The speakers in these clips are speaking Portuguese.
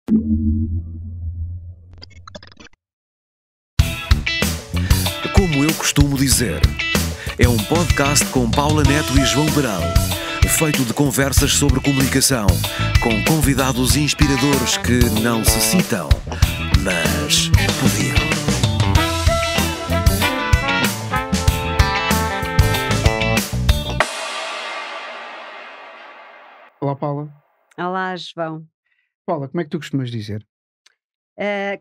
Como eu costumo dizer, é um podcast com Paula Neto e João Berão, feito de conversas sobre comunicação, com convidados inspiradores que não se citam, mas podiam. Olá, Paula. Olá, João. Paula, como é que tu costumas dizer?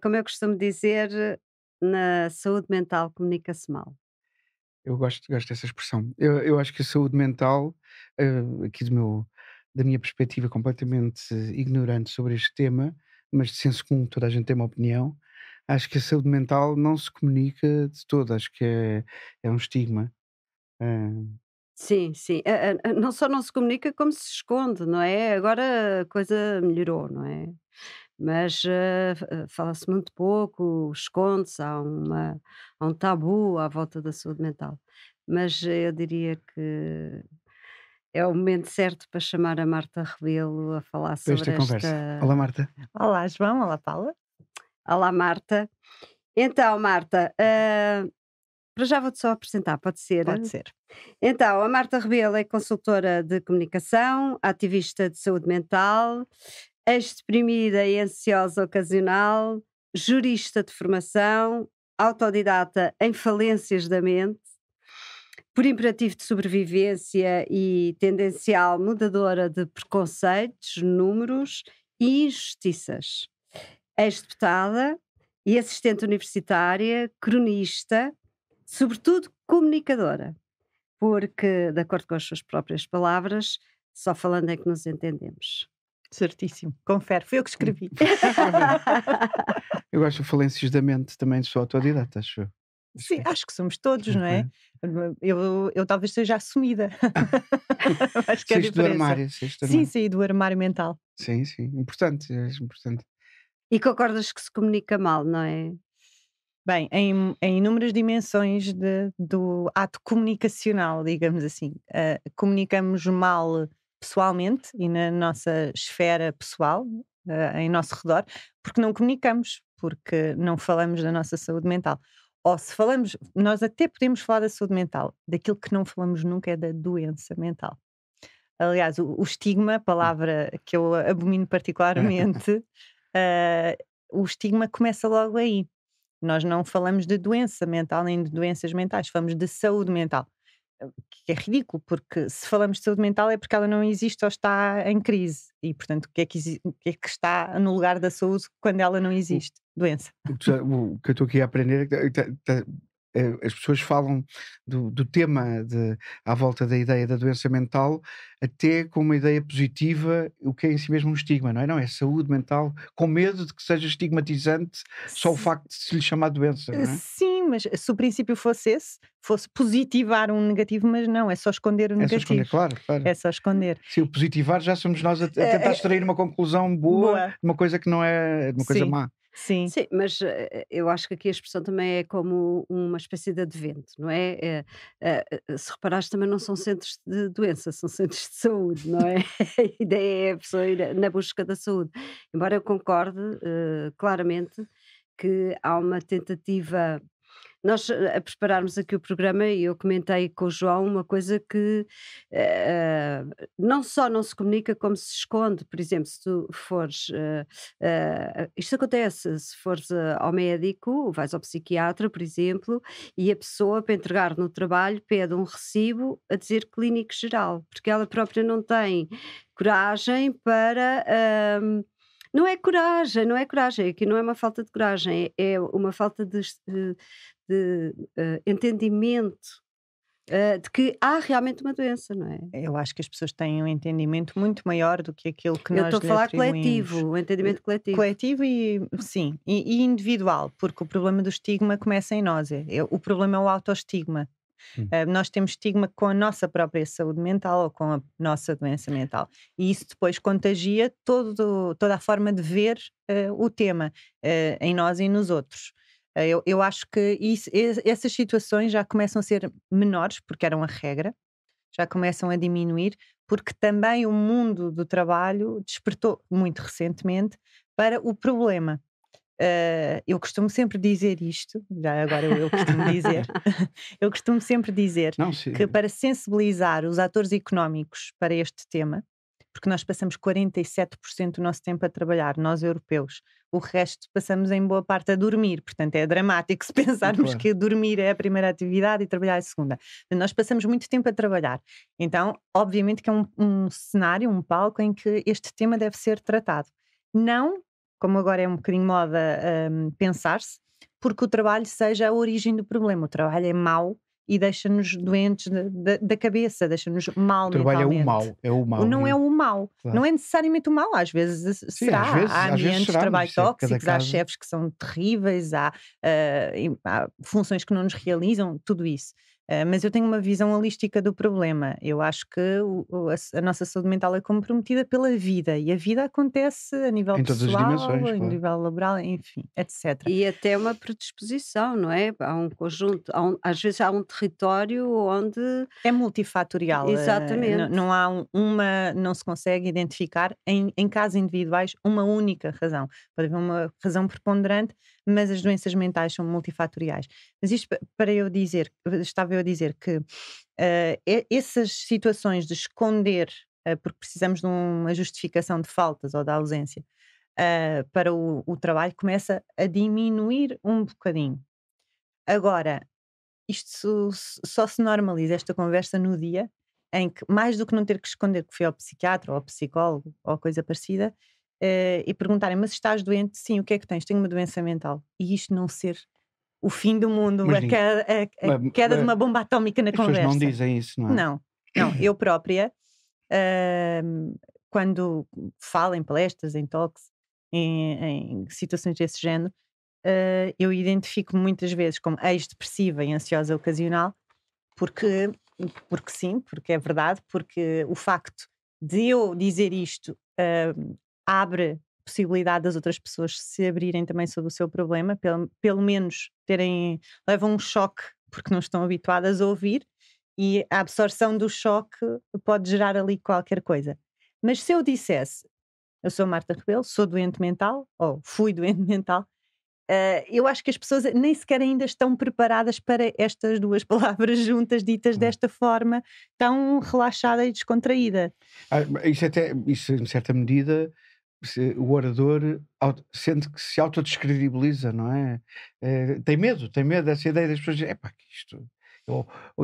Como eu costumo dizer, na saúde mental comunica-se mal. Eu gosto dessa expressão. Eu acho que a saúde mental, aqui da minha perspectiva completamente ignorante sobre este tema, mas de senso comum, toda a gente tem uma opinião, acho que a saúde mental não se comunica de todo, acho que é um estigma. Ah, Sim, sim. Não só não se comunica, como se esconde, não é? Agora a coisa melhorou, não é? Mas fala-se muito pouco, esconde-se, há um tabu à volta da saúde mental. Mas eu diria que é o momento certo para chamar a Marta Rebelo a falar para esta sobre conversa. Olá, esta. Marta. Olá, João. Olá, Paula. Olá, Marta. Então, Marta, para já vou-te só apresentar, pode ser? Pode ser. Então, a Marta Rebelo é consultora de comunicação, ativista de saúde mental, ex-deprimida e ansiosa ocasional, jurista de formação, autodidata em falências da mente, por imperativo de sobrevivência e tendencial mudadora de preconceitos, números e injustiças. Ex-deputada e assistente universitária, cronista, sobretudo comunicadora, porque, de acordo com as suas próprias palavras, só falando é que nos entendemos. Certíssimo. Confere. Foi eu que escrevi. Eu gosto de falências da mente, também sou autodidata, acho eu. Sim, acho que somos todos, não é? Eu talvez seja assumida. Acho que é a Saíste do diferença. armário, Sim, saí do armário mental. Sim, importante, é importante. E concordas que se comunica mal, não é? Bem, em inúmeras dimensões do ato comunicacional, digamos assim. Comunicamos mal pessoalmente e na nossa esfera pessoal, em nosso redor, porque não comunicamos, porque não falamos da nossa saúde mental. Ou se falamos, nós até podemos falar da saúde mental, daquilo que não falamos nunca é da doença mental. Aliás, o estigma, palavra que eu abomino particularmente, o estigma começa logo aí. Nós não falamos de doença mental nem de doenças mentais, falamos de saúde mental. Que é ridículo, porque se falamos de saúde mental é porque ela não existe ou está em crise. E, portanto, o que é que está no lugar da saúde quando ela não existe? Doença. O que eu estou aqui a aprender é que as pessoas falam do tema à volta da ideia da doença mental até com uma ideia positiva, o que é em si mesmo um estigma, não é? Não, é saúde mental, com medo de que seja estigmatizante só o facto de se lhe chamar doença, não é? Sim, mas se o princípio fosse esse, fosse positivar um negativo, mas não, é só esconder o É só negativo. esconder, claro. É só esconder. Se o positivar, já somos nós a tentar extrair uma conclusão boa de uma coisa que não é, de uma coisa Sim. má. Sim. Sim, mas eu acho que aqui a expressão também é como uma espécie de advento, não é? Se reparares, também não são centros de doença, são centros de saúde, não é? A ideia é a pessoa ir na busca da saúde. Embora eu concorde claramente que há uma tentativa. Nós, a prepararmos aqui o programa, e eu comentei com o João uma coisa que não só não se comunica, como se esconde. Por exemplo, se tu fores. Isto acontece, se fores ao médico, vais ao psiquiatra, por exemplo, e a pessoa, para entregar no trabalho, pede um recibo a dizer clínico geral, porque ela própria não tem coragem para. Não é coragem, aqui não é uma falta de coragem, é uma falta de entendimento de que há realmente uma doença, não é? Eu acho que as pessoas têm um entendimento muito maior do que aquilo que Eu nós estou a lhe falar atribuímos. coletivo, o entendimento coletivo. Coletivo e sim, e individual, porque o problema do estigma começa em nós. O problema é o autoestigma. Nós temos estigma com a nossa própria saúde mental ou com a nossa doença mental. E isso depois contagia toda a forma de ver o tema em nós e nos outros. Eu acho que essas situações já começam a ser menores, porque eram a regra, já começam a diminuir, porque também o mundo do trabalho despertou muito recentemente para o problema. Eu costumo sempre dizer isto, já agora eu costumo dizer, eu costumo sempre dizer Não, que para sensibilizar os atores económicos para este tema, porque nós passamos 47% do nosso tempo a trabalhar, nós europeus, o resto passamos em boa parte a dormir, portanto é dramático se pensarmos claro. que dormir é a primeira atividade e trabalhar é a segunda. Nós passamos muito tempo a trabalhar, então obviamente que é um cenário, um palco em que este tema deve ser tratado. Não, como agora é um bocadinho moda pensar-se, porque o trabalho seja a origem do problema. O trabalho é mau e deixa-nos doentes da cabeça, deixa-nos mal O trabalho é o mentalmente. mal, é o mal. Não é o mal, Claro. não é necessariamente o mal, às vezes Sim, será. às vezes Há ambientes de será, trabalho mas isso é cada tóxicos, há caso. chefes que são terríveis, há funções que não nos realizam, tudo isso. Mas eu tenho uma visão holística do problema. Eu acho que a nossa saúde mental é comprometida pela vida e a vida acontece a nível Em todas as pessoal, dimensões, a claro. nível laboral, enfim, etc. E até uma predisposição, não é? Há um conjunto, às vezes há um território onde. É multifatorial, Exatamente. não há não se consegue identificar em casos individuais uma única razão. Pode haver uma razão preponderante, mas as doenças mentais são multifatoriais. Mas isto para eu dizer, estava eu a dizer que essas situações de esconder, porque precisamos de uma justificação de faltas ou da ausência, para o trabalho, começa a diminuir um bocadinho. Agora, isto só se normaliza esta conversa no dia em que, mais do que não ter que esconder que fui ao psiquiatra ou ao psicólogo ou coisa parecida, e perguntarem, mas estás doente? Sim, o que é que tens? Tenho uma doença mental. E isto não ser o fim do mundo, Mas a queda de uma bomba atómica na as pessoas não conversa. dizem isso, não é? Não, eu própria, quando falo em palestras, em talks, em situações desse género, eu identifico muitas vezes como ex-depressiva e ansiosa ocasional, porque sim, porque é verdade, porque o facto de eu dizer isto abre possibilidade das outras pessoas se abrirem também sobre o seu problema, pelo menos levam um choque porque não estão habituadas a ouvir, e a absorção do choque pode gerar ali qualquer coisa. Mas se eu dissesse, eu sou Marta Rebelo, sou doente mental, ou fui doente mental, eu acho que as pessoas nem sequer ainda estão preparadas para estas duas palavras juntas, ditas desta forma, tão relaxada e descontraída. Isso em certa medida, o orador sente que se autodescredibiliza, não é? Tem medo dessa ideia das pessoas dizerem, epá, que isto...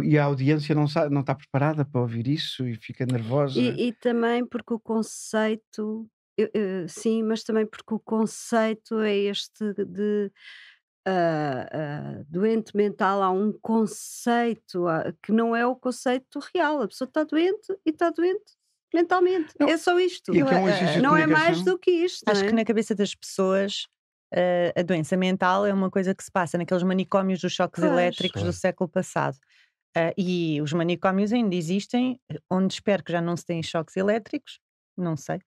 E a audiência não está preparada para ouvir isso e fica nervosa. E também porque o conceito, sim, mas também porque o conceito é este de doente mental. Há um conceito que não é o conceito real. A pessoa está doente e está doente mentalmente. Não, É só isto. e aqui é um exercício de Não é mais comunicação. do que isto. Acho não que é? na cabeça das pessoas a doença mental é uma coisa que se passa naqueles manicômios dos choques Pois. elétricos do Claro. século passado. E os manicômios ainda existem, onde espero que já não se têm choques elétricos, não sei,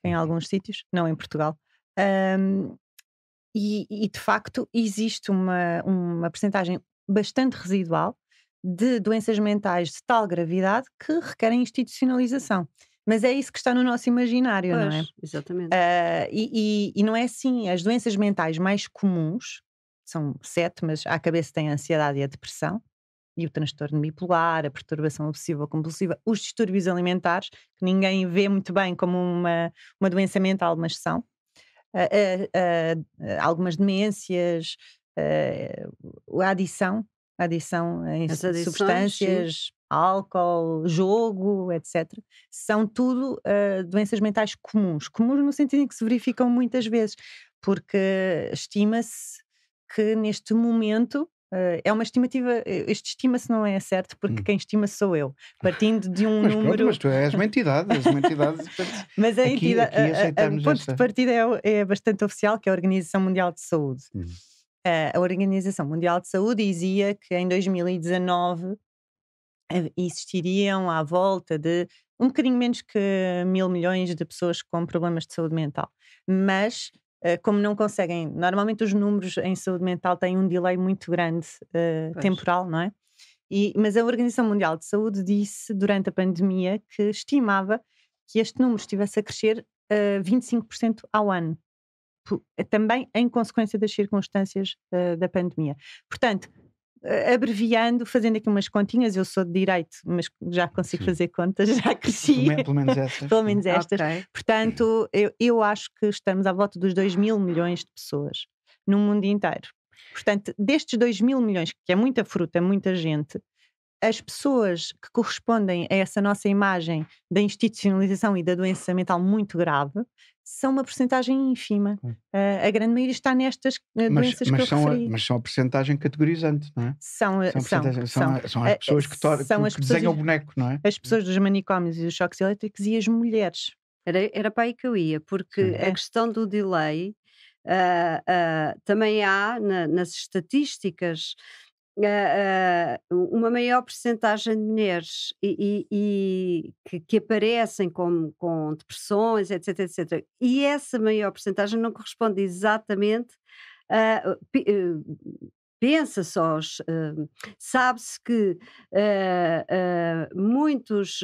em alguns sítios, não em Portugal. E de facto existe uma percentagem bastante residual de doenças mentais de tal gravidade que requerem institucionalização. Mas é isso que está no nosso imaginário, não é? Pois, exatamente. E não é assim. As doenças mentais mais comuns, são 7, mas à cabeça tem a ansiedade e a depressão, e o transtorno bipolar, a perturbação obsessiva ou compulsiva, os distúrbios alimentares, que ninguém vê muito bem como uma doença mental, mas são. Algumas demências, a adição em As adições, sim. substâncias, álcool, jogo, etc. São tudo doenças mentais comuns. Comuns no sentido em que se verificam muitas vezes, porque estima-se que neste momento é uma estimativa, este estima-se não é certo, porque quem estima sou eu, partindo de um Mas pronto, número. mas tu és uma entidade, portanto, Mas a aqui entidade, aceitamos o ponto esta. de partida é bastante oficial, que é a Organização Mundial de Saúde. A Organização Mundial de Saúde dizia que em 2019 existiriam à volta de um bocadinho menos que 1.000 milhões de pessoas com problemas de saúde mental. Mas, como não conseguem, normalmente os números em saúde mental têm um delay muito grande, Pois. temporal, não é? Mas a Organização Mundial de Saúde disse durante a pandemia que estimava que este número estivesse a crescer 25% ao ano. também em consequência das circunstâncias da pandemia. Portanto, abreviando, fazendo aqui umas continhas, eu sou de direito, mas já consigo fazer contas, já cresci. Pelo menos essas. Pelo menos estas. Ok. Portanto, eu acho que estamos à volta dos 2.000 milhões de pessoas no mundo inteiro. Portanto, destes 2.000 milhões, que é muita fruta, muita gente, as pessoas que correspondem a essa nossa imagem da institucionalização e da doença mental muito grave são uma percentagem ínfima. A grande maioria está nestas doenças que eu referi. Mas são a percentagem categorizante, não é? São as pessoas que desenham o boneco, não é? As pessoas dos manicômios e dos choques elétricos e as mulheres. Era para aí que eu ia, porque a questão do delay também há nas estatísticas uma maior percentagem de mulheres que aparecem com depressões, etc, etc. E essa maior percentagem não corresponde exatamente a. Pensa só, sabe-se que muitos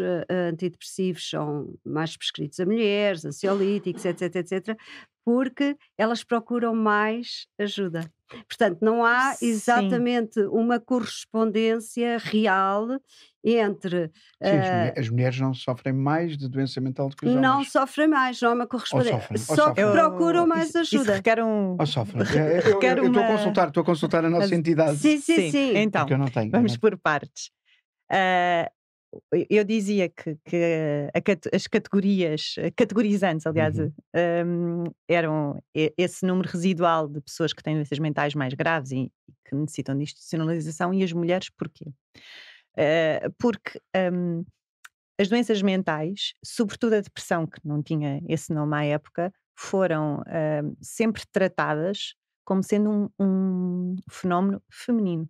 antidepressivos são mais prescritos a mulheres, ansiolíticos, etc, etc, porque elas procuram mais ajuda. Portanto, não há exatamente uma correspondência real entre... Sim, as mulheres não sofrem mais de doença mental do que os homens. Não sofrem mais, não há uma correspondência. Ou Só sofrem. procuram mais ajuda. Isso requer um... Ou sofrem. Eu estou a consultar a nossa entidade. Sim. Então, Porque eu não tenho. vamos por partes. Eu dizia que as categorias, categorizantes, aliás, eram esse número residual de pessoas que têm doenças mentais mais graves e que necessitam de institucionalização, e as mulheres, porquê? Porque as doenças mentais, sobretudo a depressão, que não tinha esse nome à época, foram sempre tratadas como sendo um fenómeno feminino.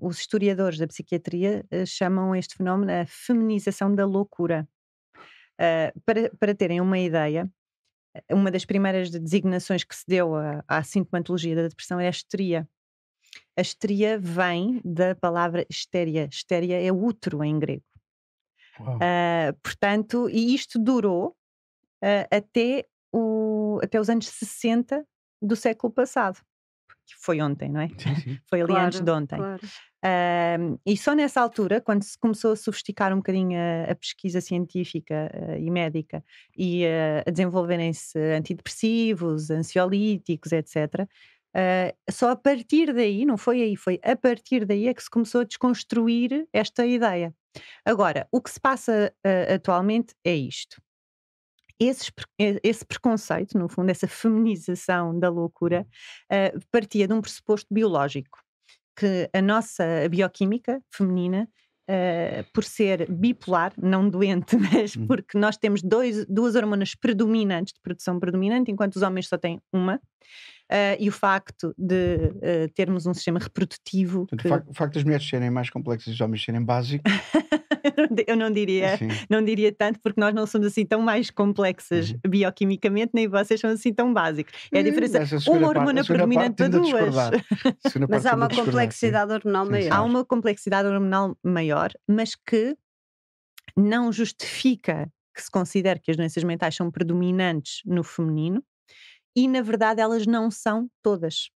Os historiadores da psiquiatria chamam este fenómeno a feminização da loucura. Para terem uma ideia, uma das primeiras designações que se deu à sintomatologia da depressão é a histeria. A histeria vem da palavra histeria. Histeria é útero em grego. Portanto, e isto durou até os anos 60 do século passado. Foi ontem, não é? Sim. Foi ali antes de ontem. Claro. E só nessa altura, quando se começou a sofisticar um bocadinho a pesquisa científica e médica e a desenvolverem-se antidepressivos, ansiolíticos, etc., só a partir daí, não foi aí, foi a partir daí é que se começou a desconstruir esta ideia. Agora, o que se passa atualmente é isto. Esse preconceito, no fundo, essa feminização da loucura, partia de um pressuposto biológico, que a nossa bioquímica feminina, por ser bipolar, não doente, mas porque nós temos duas hormonas predominantes, de produção predominante, enquanto os homens só têm uma, e o facto de termos um sistema reprodutivo... Portanto, o facto das mulheres serem mais complexas e os homens serem básicos... Eu não diria tanto, porque nós não somos assim tão mais complexas bioquimicamente, nem vocês são assim tão básicos. É a diferença, uma hormona predominante para duas. Mas há uma complexidade hormonal maior. Há uma complexidade hormonal maior, mas que não justifica que se considere que as doenças mentais são predominantes no feminino, e na verdade elas não são todas.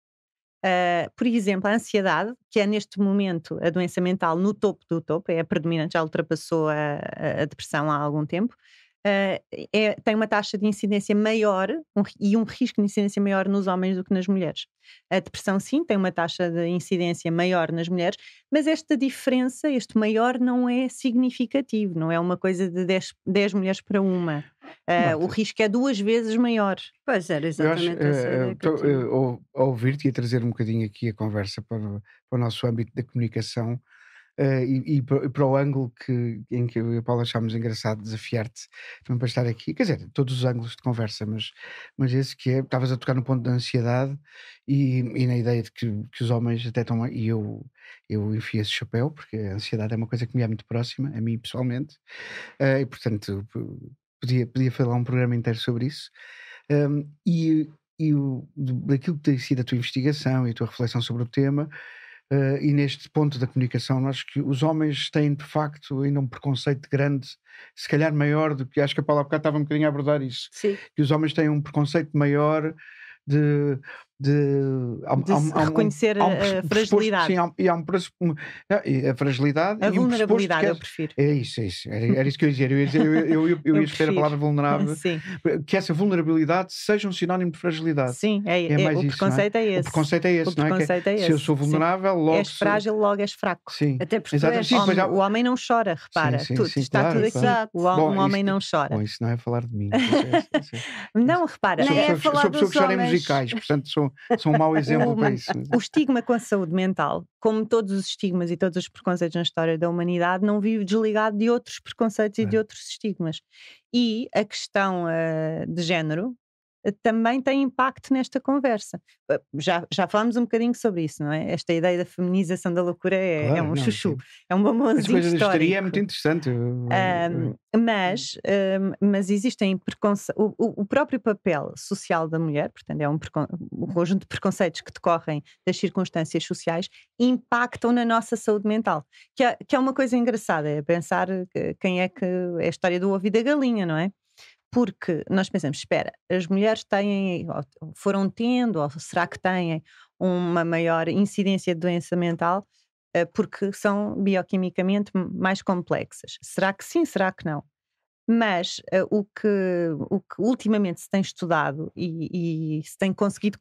Por exemplo, a ansiedade, que é neste momento a doença mental no topo do topo, é a predominante, já ultrapassou a depressão há algum tempo, tem uma taxa de incidência maior e um risco de incidência maior nos homens do que nas mulheres. A depressão, sim, tem uma taxa de incidência maior nas mulheres, mas esta diferença, este maior, não é significativo, não é uma coisa de 10 mulheres para uma. O risco é 2 vezes maior. Pois era exatamente essa ideia que eu tinha. Ao ouvir-te e a trazer um bocadinho aqui a conversa para o nosso âmbito da comunicação, e para o ângulo em que eu e a Paula achámos engraçado desafiar-te também para estar aqui, quer dizer, todos os ângulos de conversa, mas esse que estavas a tocar no ponto da ansiedade e na ideia de que os homens até estão, e eu enfio esse chapéu, porque a ansiedade é uma coisa que me é muito próxima, a mim pessoalmente, e portanto podia falar um programa inteiro sobre isso, daquilo que tem sido a tua investigação e a tua reflexão sobre o tema. e neste ponto da comunicação, acho que os homens têm de facto ainda um preconceito grande, se calhar maior do que, acho que a Paula há bocado estava um bocadinho a abordar isso, Sim. que os homens têm um preconceito maior de reconhecer a fragilidade. Sim, há um a fragilidade A e um pressuposto vulnerabilidade, que eu prefiro. é isso. Era isso que eu ia dizer. Eu ia escolher a palavra vulnerável, Sim, que essa vulnerabilidade seja um sinónimo de fragilidade. sim, mais o isso, preconceito não é O esse. preconceito é esse, O não é? preconceito é Se eu esse, sou sim. vulnerável, logo És frágil, logo és fraco. Sim, Até porque tu exatamente. és Sim, pois já- O homem não chora, repara. Sim, Está claro, tudo claro. aqui. Um homem não chora. Bom, isso não é falar de mim. Não, repara. Nem é falar Sou pessoa dos que chora em homens. musicais, portanto sou um mau exemplo para isso. O estigma com a saúde mental, como todos os estigmas e todos os preconceitos na história da humanidade, não vive desligado de outros preconceitos e de outros estigmas. E a questão de género também tem impacto nesta conversa. Já falámos um bocadinho sobre isso, não é? Esta ideia da feminização da loucura é Claro, um não, chuchu, sim. é um bombonzinho Essa coisa da histeria é histórico. muito interessante. Mas existem o próprio papel social da mulher, portanto é um conjunto de preconceitos que decorrem das circunstâncias sociais, impactam na nossa saúde mental, que é uma coisa engraçada, é pensar quem é que é a história do ovo e da galinha, não é? Porque nós pensamos, espera, as mulheres têm, ou foram tendo, ou será que têm uma maior incidência de doença mental porque são bioquimicamente mais complexas? Será que sim, será que não? Mas o que ultimamente se tem estudado e se tem conseguido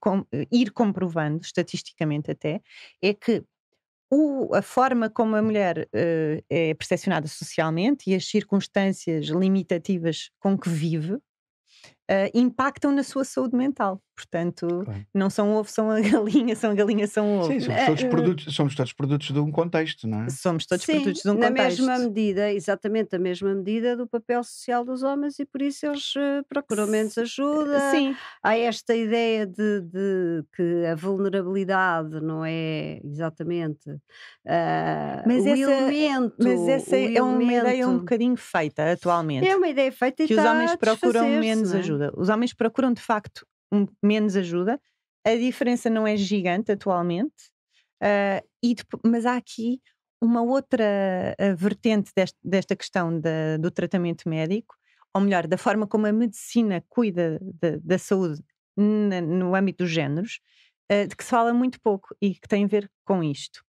ir comprovando, estatisticamente até, é que a forma como a mulher é percepcionada socialmente e as circunstâncias limitativas com que vive impactam na sua saúde mental. Portanto, Claro. não são o ovo, são a galinha, são a galinha, são o ovo. Sim, somos todos produtos de um contexto, não é? Somos todos Sim, produtos de um na contexto. mesma medida, exatamente a mesma medida do papel social dos homens e por isso eles procuram menos ajuda. Sim, Há esta ideia de que a vulnerabilidade não é exatamente Mas o elemento. mas essa o é uma ideia um elemento- bocadinho feita atualmente. É uma ideia feita e Que os está homens a procuram desfazer-se, menos não é? ajuda. Os homens procuram de facto menos ajuda. A diferença não é gigante atualmente, mas há aqui uma outra vertente desta questão do tratamento médico, ou melhor, da forma como a medicina cuida da saúde no âmbito dos géneros, de que se fala muito pouco e que tem a ver com isto.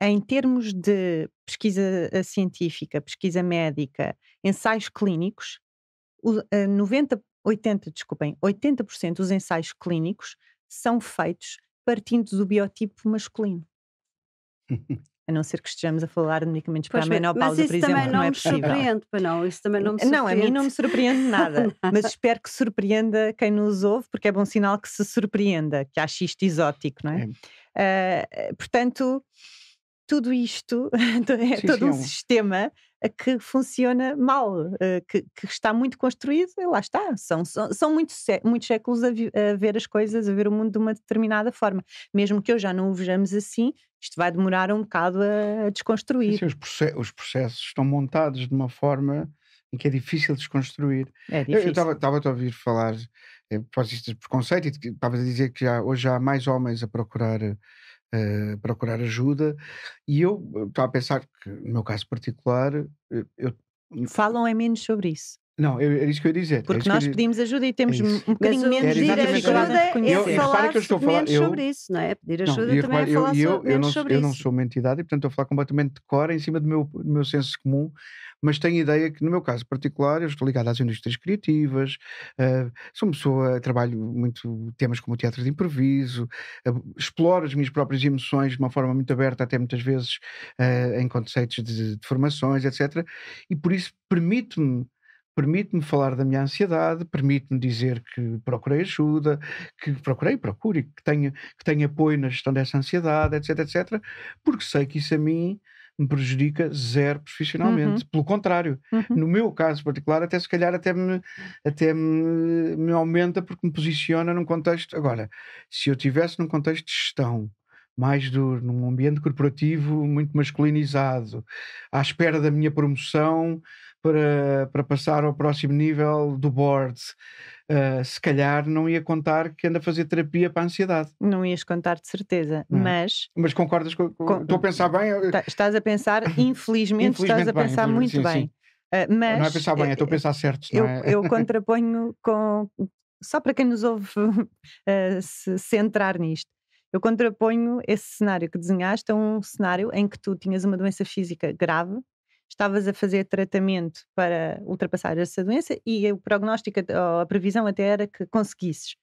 Em termos de pesquisa científica, pesquisa médica, ensaios clínicos, 80% dos ensaios clínicos são feitos partindo do biotipo masculino. A não ser que estejamos a falar de medicamentos para a Pois bem, mas menopausa, isso por exemplo, também que não não é me possível. surpreende, pois não, isso também não me Não, a surpreende. mim não me surpreende nada, mas espero que surpreenda quem nos ouve, porque é bom sinal que se surpreenda, que ache isto exótico, não é? Portanto, tudo isto é Sim, todo sim, um sistema que funciona mal, que está muito construído, e lá está. São muitos séculos a ver as coisas, a ver o mundo de uma determinada forma. Mesmo que eu já não o vejamos assim, isto vai demorar um bocado a desconstruir. Sim, os processos estão montados de uma forma em que é difícil desconstruir. É Eu difícil. estava a ouvir falar, por de preconceito, e estavas a dizer que hoje há mais homens a procurar ajuda, e eu estava a pensar que, no meu caso particular, eu Falam menos sobre isso. não, era isso que eu ia dizer. Porque nós pedimos ajuda e temos É isso. um bocadinho Mas o menos Era pedir de exatamente dificuldade ajuda em é reconhecer. repara falar que eu estou a falar- menos eu- sobre isso, não é? Pedir Não, ajuda e também repare, é falar eu menos não, sobre eu não isso. sou uma entidade e, portanto, estou a falar completamente de cor em cima do meu senso comum, mas tenho ideia que, no meu caso particular, eu estou ligado às indústrias criativas, sou uma pessoa, trabalho muito temas como o teatro de improviso, exploro as minhas próprias emoções de uma forma muito aberta, até muitas vezes em conceitos de formações, etc. E por isso permite-me falar da minha ansiedade, permite-me dizer que procurei ajuda, que procuro e que tenho apoio na gestão dessa ansiedade, etc, etc, porque sei que isso a mim me prejudica zero profissionalmente. Pelo contrário, no meu caso particular, até se calhar até me aumenta porque me posiciona num contexto. Agora, se eu estivesse num contexto de gestão mais duro, num ambiente corporativo muito masculinizado, à espera da minha promoção, para passar ao próximo nível do board, se calhar não ia contar que anda a fazer terapia para a ansiedade. Não ias contar de certeza, Não é? mas Mas concordas com. Estou a pensar bem? estás a pensar, infelizmente estás a Infelizmente bem, pensar muito sim, bem. sim. Não é Mas pensar bem, estou a pensar certo, não é? eu contraponho com. Só para quem nos ouve se centrar nisto, eu contraponho esse cenário que desenhaste a um cenário em que tu tinhas uma doença física grave, estavas a fazer tratamento para ultrapassar essa doença e o prognóstico, ou a previsão até era que conseguisses.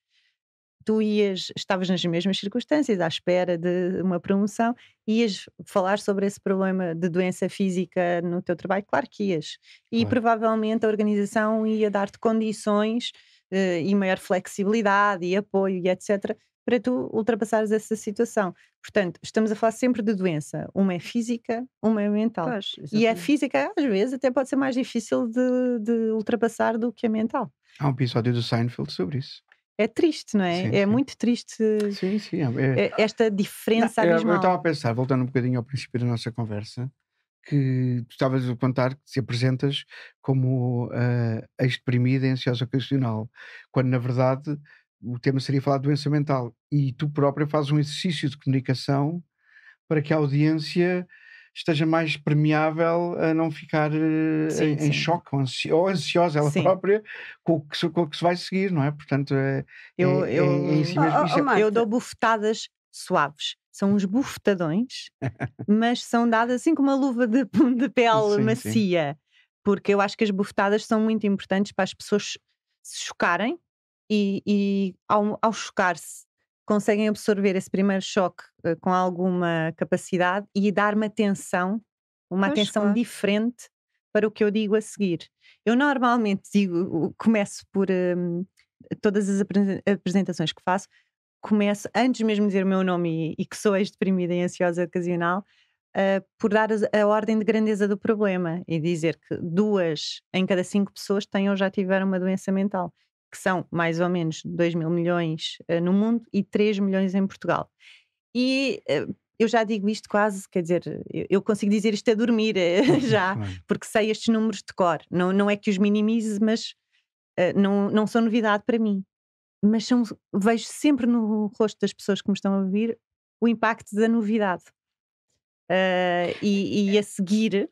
Tu estavas nas mesmas circunstâncias, à espera de uma promoção, ias falar sobre esse problema de doença física no teu trabalho? Claro que ias. E Claro. provavelmente a organização ia dar-te condições e maior flexibilidade e apoio e etc. para tu ultrapassares essa situação. Portanto, estamos a falar sempre de doença. Uma é física, uma é mental. Pois, E a exatamente. física, às vezes, até pode ser mais difícil de ultrapassar do que a mental. Há um episódio do Seinfeld sobre isso. É triste, não é? Sim, É sim. muito triste Sim, sim. esta diferença Eu abismal. estava a pensar, voltando um bocadinho ao princípio da nossa conversa, que tu estavas a contar que te apresentas como ex-deprimida e ansiosa ocasional, quando na verdade o tema seria falar de doença mental. E tu própria fazes um exercício de comunicação para que a audiência esteja mais permeável a não ficar Sim, em sim. choque ou ansiosa ela Sim. própria com o que se vai seguir, não é? Portanto, Eu, é em si mesmo. Isso é, Marta, eu dou bufetadas suaves. São uns bufetadões, mas são dadas assim com uma luva de pele sim, sim. macia. Porque eu acho que as bufetadas são muito importantes para as pessoas se chocarem e ao chocar-se conseguem absorver esse primeiro choque com alguma capacidade e dar-me uma Pois, atenção claro. diferente para o que eu digo a seguir. Eu normalmente começo por todas as apresentações que faço, começo, antes mesmo de dizer o meu nome e que sou ex-deprimida e ansiosa ocasional, por dar a ordem de grandeza do problema e dizer que 2 em cada 5 pessoas têm ou já tiveram uma doença mental, que são mais ou menos 2 mil milhões no mundo e 3 milhões em Portugal. E eu já digo isto quase, quer dizer, eu consigo dizer isto a dormir já, Claro. porque sei estes números de cor. Não é que os minimize, mas não são novidade para mim. Mas vejo sempre no rosto das pessoas que me estão a ouvir o impacto da novidade. E a seguir,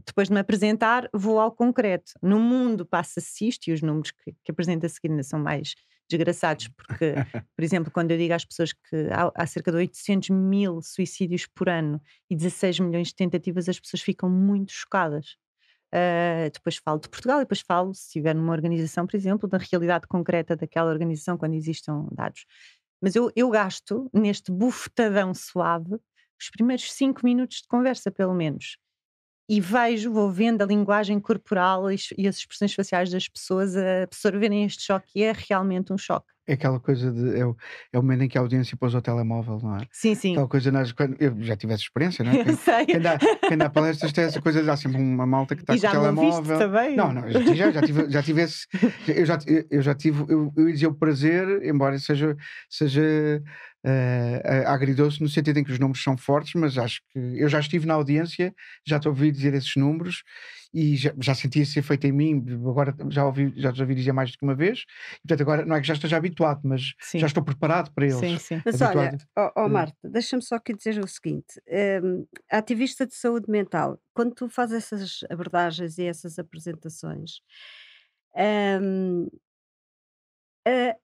depois de me apresentar, vou ao concreto. No mundo passa-se isto, e os números que apresento a seguir ainda são mais desgraçados, porque, por exemplo, quando eu digo às pessoas que há cerca de 800 mil suicídios por ano e 16 milhões de tentativas, as pessoas ficam muito chocadas. Depois falo de Portugal e depois falo, se estiver numa organização, por exemplo, da realidade concreta daquela organização quando existam dados. Mas eu gasto neste bufetadão suave os primeiros 5 minutos de conversa, pelo menos. E vou vendo a linguagem corporal e as expressões faciais das pessoas a absorverem este choque, e é realmente um choque. É aquela coisa de. É o momento em que a audiência pôs o telemóvel, não é? Sim, sim. Aquela coisa, eu já tive essa experiência, não é? Eu sei. Quem dá palestras tem essa coisa de há sempre uma malta que está E com o já me ouviste telemóvel. também? Não, já tive esse. Eu já tive. Eu ia dizer o prazer, embora seja agridoce no sentido em que os números são fortes, mas acho que eu já estive na audiência, já te ouvi dizer esses números e já senti esse efeito em mim. Agora já ouvi dizer mais do que uma vez, e portanto agora não é que já esteja habituado, mas Sim. já estou preparado para eles. Sim, sim. Mas olha, habituado. Marta, deixa-me só aqui dizer o seguinte: ativista de saúde mental, quando tu fazes essas abordagens e essas apresentações, hum, eh,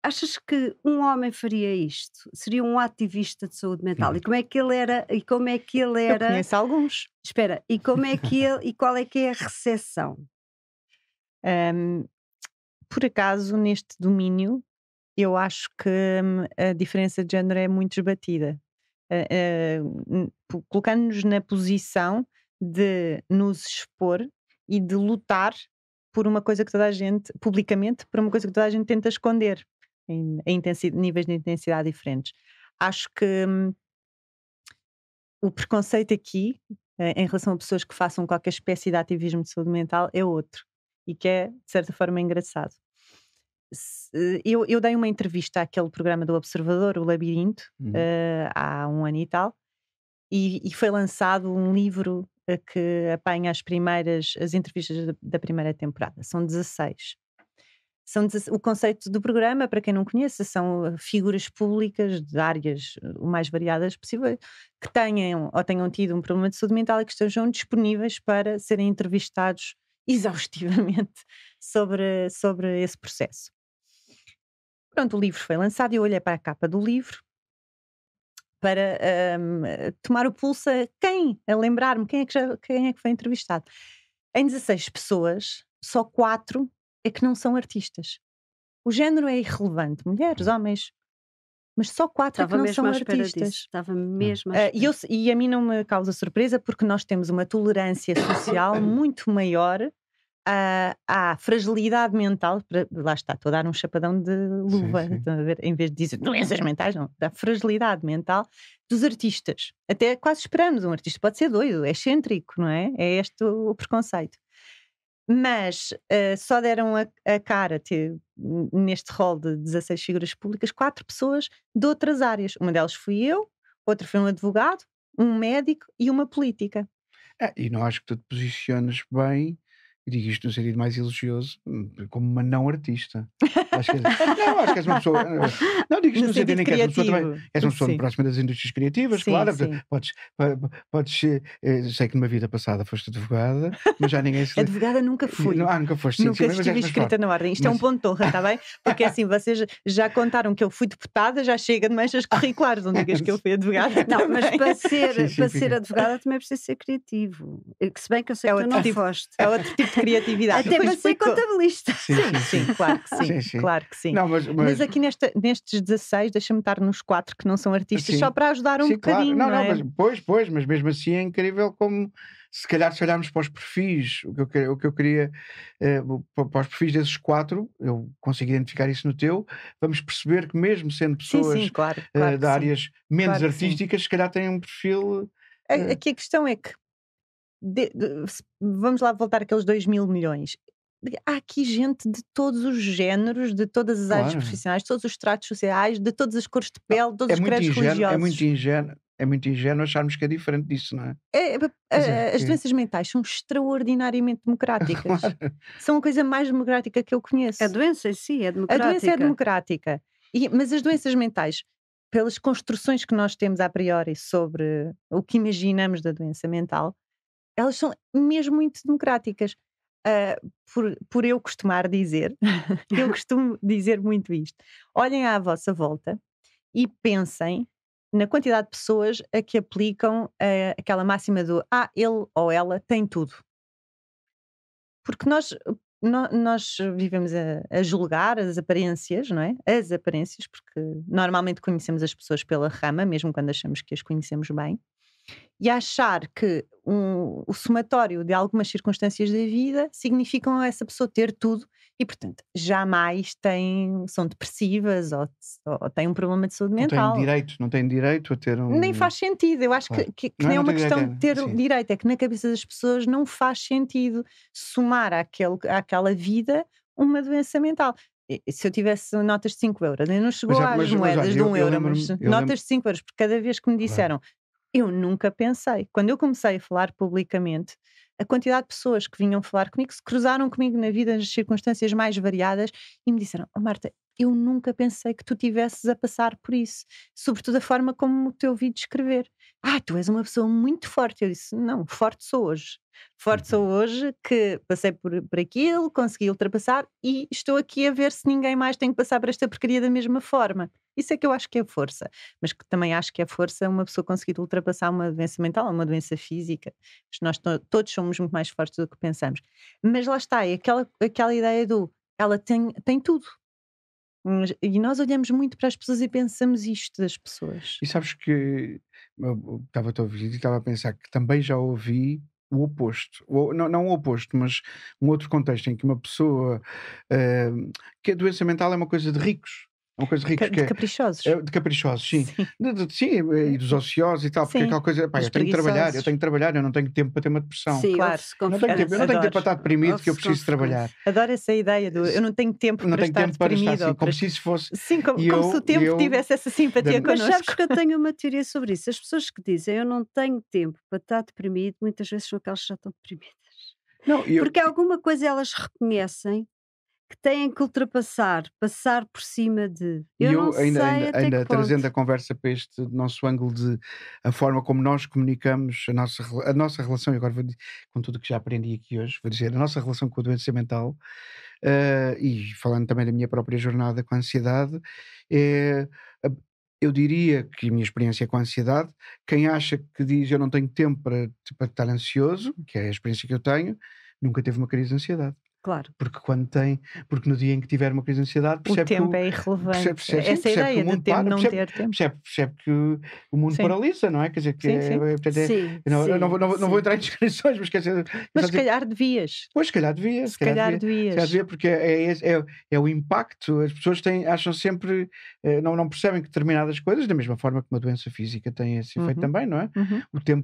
achas que um homem faria isto? Seria um ativista de saúde mental? E como é que ele era? E como é que ele Eu era? conheço alguns. Espera, e como é que ele? E qual é que é a recepção? Por acaso, neste domínio, eu acho que a diferença de género é muito esbatida. Colocando-nos na posição de nos expor e de lutar por uma coisa que toda a gente, publicamente, por uma coisa que toda a gente tenta esconder, em níveis de intensidade diferentes. Acho que o preconceito aqui, em relação a pessoas que façam qualquer espécie de ativismo de saúde mental, é outro. E que é, de certa forma, engraçado. Eu dei uma entrevista àquele programa do Observador, o Labirinto, há 1 ano e tal, e foi lançado um livro que apanha as entrevistas da primeira temporada. São 16. O conceito do programa, para quem não conhece, são figuras públicas de áreas o mais variadas possível, que tenham ou tenham tido um problema de saúde mental e que estejam disponíveis para serem entrevistados exaustivamente sobre esse processo. Pronto, o livro foi lançado e eu olhei para a capa do livro para tomar o pulso a lembrar-me quem é que foi entrevistado. Em 16 pessoas, só 4 é que não são artistas. O género é irrelevante, mulheres, homens, mas só 4 é que Estava não mesmo são à espera artistas. disso. Estava mesmo à E, espera. e a mim não me causa surpresa porque nós temos uma tolerância social muito maior à fragilidade mental. Lá está, estou a dar um chapadão de luva, sim. estão a ver? Em vez de dizer doenças mentais, não, da fragilidade mental dos artistas. Até quase esperamos, um artista pode ser doido, é excêntrico, não é? É este o preconceito. Mas só deram a cara neste rol de 16 figuras públicas 4 pessoas de outras áreas. Uma delas fui eu, outra foi um advogado, um médico e uma política. E não acho que tu te posiciones bem, e digo isto no sentido mais elogioso, como uma não artista. Acho que acho que és uma pessoa. Não digo isto no sentido em que és uma pessoa também. És uma pessoa Sim. próxima das indústrias criativas, Sim, claro. sim. Podes ser. Sei que numa vida passada foste advogada, mas já ninguém se. Advogada nunca fui. Nunca foste, sim, Nunca mas estive és inscrita forte. na ordem. Isto é um Mas- ponto de honra, está bem? Porque assim, vocês já contaram que eu fui deputada, já chega de manchas curriculares, não digas que eu fui advogada. Não, mas também. para ser, Sim, sim, para fica. ser advogada também é preciso ser criativo. Que se bem que eu sei É que tu outro não tipo- foste. É outro tipo de criatividade. Até Depois para ser explico- contabilista. Sim, Sim, claro que sim. Sim. Claro que sim. Não, Mas aqui nestes 16, deixa-me estar nos 4 que não são artistas, Sim. só para ajudar um Sim, claro. bocadinho, não é? Mas mesmo assim é incrível como, se calhar, se olharmos para os perfis, o que eu queria, para os perfis desses 4, eu consigo identificar isso no teu, vamos perceber que mesmo sendo pessoas Sim, claro que de sim. áreas menos Claro que sim. artísticas, se calhar têm um perfil. Aqui a questão é que vamos lá voltar àqueles 2.000 milhões. Há aqui gente de todos os géneros, de todas as áreas Claro. profissionais, de todos os estratos sociais, de todas as cores de pele, de todos É os muito credos ingênuo, religiosos. é muito ingênuo acharmos que é diferente disso, não é? As que- doenças mentais são extraordinariamente democráticas. Claro. São a coisa mais democrática que eu conheço. A doença em si é A democrática. doença é democrática. Mas as doenças mentais, pelas construções que nós temos a priori sobre o que imaginamos da doença mental, elas são mesmo muito democráticas. Por eu costumar dizer, eu costumo dizer muito isto. Olhem à vossa volta e pensem na quantidade de pessoas a que aplicam aquela máxima do ele ou ela tem tudo. Porque nós vivemos a julgar as aparências, não é? As aparências, porque normalmente conhecemos as pessoas pela rama, mesmo quando achamos que as conhecemos bem, e achar que o somatório de algumas circunstâncias da vida significam a essa pessoa ter tudo e, portanto, jamais são depressivas ou têm um problema de saúde mental. Não têm direito a ter um. Nem faz sentido. Eu acho Claro. que Não nem é não uma tem questão direito, de ter sim. direito, é que na cabeça das pessoas não faz sentido somar àquela vida uma doença mental. Se eu tivesse notas de 5 euros, nem não chegou às moedas olha, de 1 eu euro, mas lembro-me- eu notas de 5 euros, porque cada vez que me Claro. disseram, eu nunca pensei. Quando eu comecei a falar publicamente, a quantidade de pessoas que vinham falar comigo, se cruzaram comigo na vida nas circunstâncias mais variadas e me disseram: Marta, eu nunca pensei que tu tivesses a passar por isso. Sobretudo a forma como te ouvi descrever. Tu és uma pessoa muito forte. Eu disse: não, forte sou hoje. Forte sou hoje que passei por aquilo, consegui ultrapassar e estou aqui a ver se ninguém mais tem que passar por esta porcaria da mesma forma. Isso é que eu acho que é força. Mas que também acho que é força uma pessoa conseguir ultrapassar uma doença mental, uma doença física. Nós todos somos muito mais fortes do que pensamos. Mas lá está, é aquela ideia ela tem tudo. E nós olhamos muito para as pessoas e pensamos isto das pessoas. E sabes que eu estava a ouvir e estava a pensar que também já ouvi o oposto. Não o oposto, mas um outro contexto em que uma pessoa que a doença mental é uma coisa de ricos. É uma coisa rica que De caprichosos. de caprichosos, sim. Sim. Sim, e dos ociosos e tal, porque Sim, aquela coisa, pá, dos eu tenho que trabalhar, preguiçosos. eu não tenho tempo para ter uma depressão. Sim, Claro. ouve-se com Eu não tenho tempo, eu não tenho tempo para estar deprimido, que eu ouve-se com preciso trabalhar. Adoro essa ideia do eu não tenho tempo Não para tenho estar tempo para estar deprimido. assim, ou como para- se isso fosse. Sim, como, E como se eu- o tempo e eu- tivesse essa simpatia da- Mas sabes connosco. que eu tenho uma teoria sobre isso. As pessoas que dizem eu não tenho tempo para estar deprimido, muitas vezes são aquelas que já estão deprimidas. Não, e eu, Porque alguma coisa elas reconhecem que têm que ultrapassar, passar por cima de. e Eu eu não sei até que trazendo a ponto. conversa para este nosso ângulo de a forma como nós comunicamos a nossa relação, e agora com tudo o que já aprendi aqui hoje, vou dizer, a nossa relação com a doença mental, e falando também da minha própria jornada com a ansiedade, é, a- eu diria que a minha experiência com a ansiedade, quem acha que diz eu não tenho tempo para estar ansioso, que é a experiência que eu tenho, nunca teve uma crise de ansiedade. Claro. Porque no dia em que tiver uma crise de ansiedade, O percebe que tempo é irrelevante. percebe Essa que ideia o de mundo tempo, para, não ter tempo. percebe que o mundo Sim. paralisa, não é? Quer dizer, que Sim, sim. portanto, Sim, eu não vou sim. entrar em descrições, mas quer dizer, Mas só se dizer, calhar devias. pois, se calhar devia, Se calhar devias. porque é o impacto. As pessoas acham sempre, não percebem que determinadas coisas, da mesma forma que uma doença física tem esse efeito Uhum. também, não é? Uhum.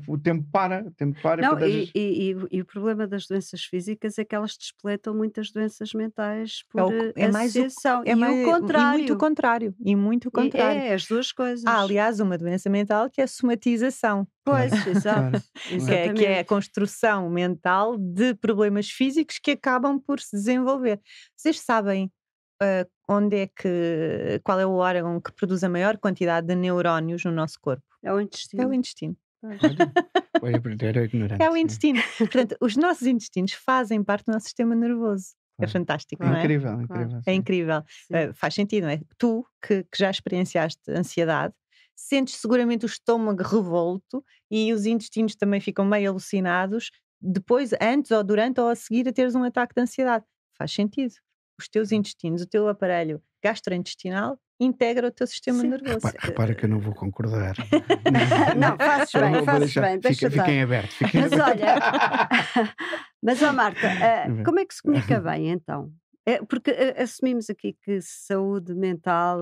O tempo para. Não, portanto, às vezes- e o problema das doenças físicas é que elas despletam muitas doenças mentais É por o- é mais o- associação. É E mais- o E contrário. muito o contrário. E muito o E contrário. é as duas coisas. Há, aliás, uma doença mental que é a somatização, Pois, Claro, exato. claro. que é a Exatamente. construção mental de problemas físicos que acabam por se desenvolver. Vocês sabem qual é o órgão que produz a maior quantidade de neurónios no nosso corpo? É o É intestino. o intestino. Era ignorante. É o sim. intestino. Portanto, os nossos intestinos fazem parte do nosso sistema nervoso. É Claro. fantástico, É não é? incrível, Claro. incrível. É sim. incrível. Sim. Faz sentido, não é? Tu, que já experienciaste ansiedade, sentes seguramente o estômago revolto e os intestinos também ficam meio alucinados depois, antes ou durante ou a seguir a teres um ataque de ansiedade. Faz sentido. Os teus intestinos, o teu aparelho gastrointestinal integra o teu sistema Sim. nervoso. Repara que eu não vou concordar. Não, fazes Só bem, vou fazes deixar- bem. Deixa estar. Fiquem aberto. Mas olha, mas ó Marta, como é que se comunica bem então? Porque assumimos aqui que saúde mental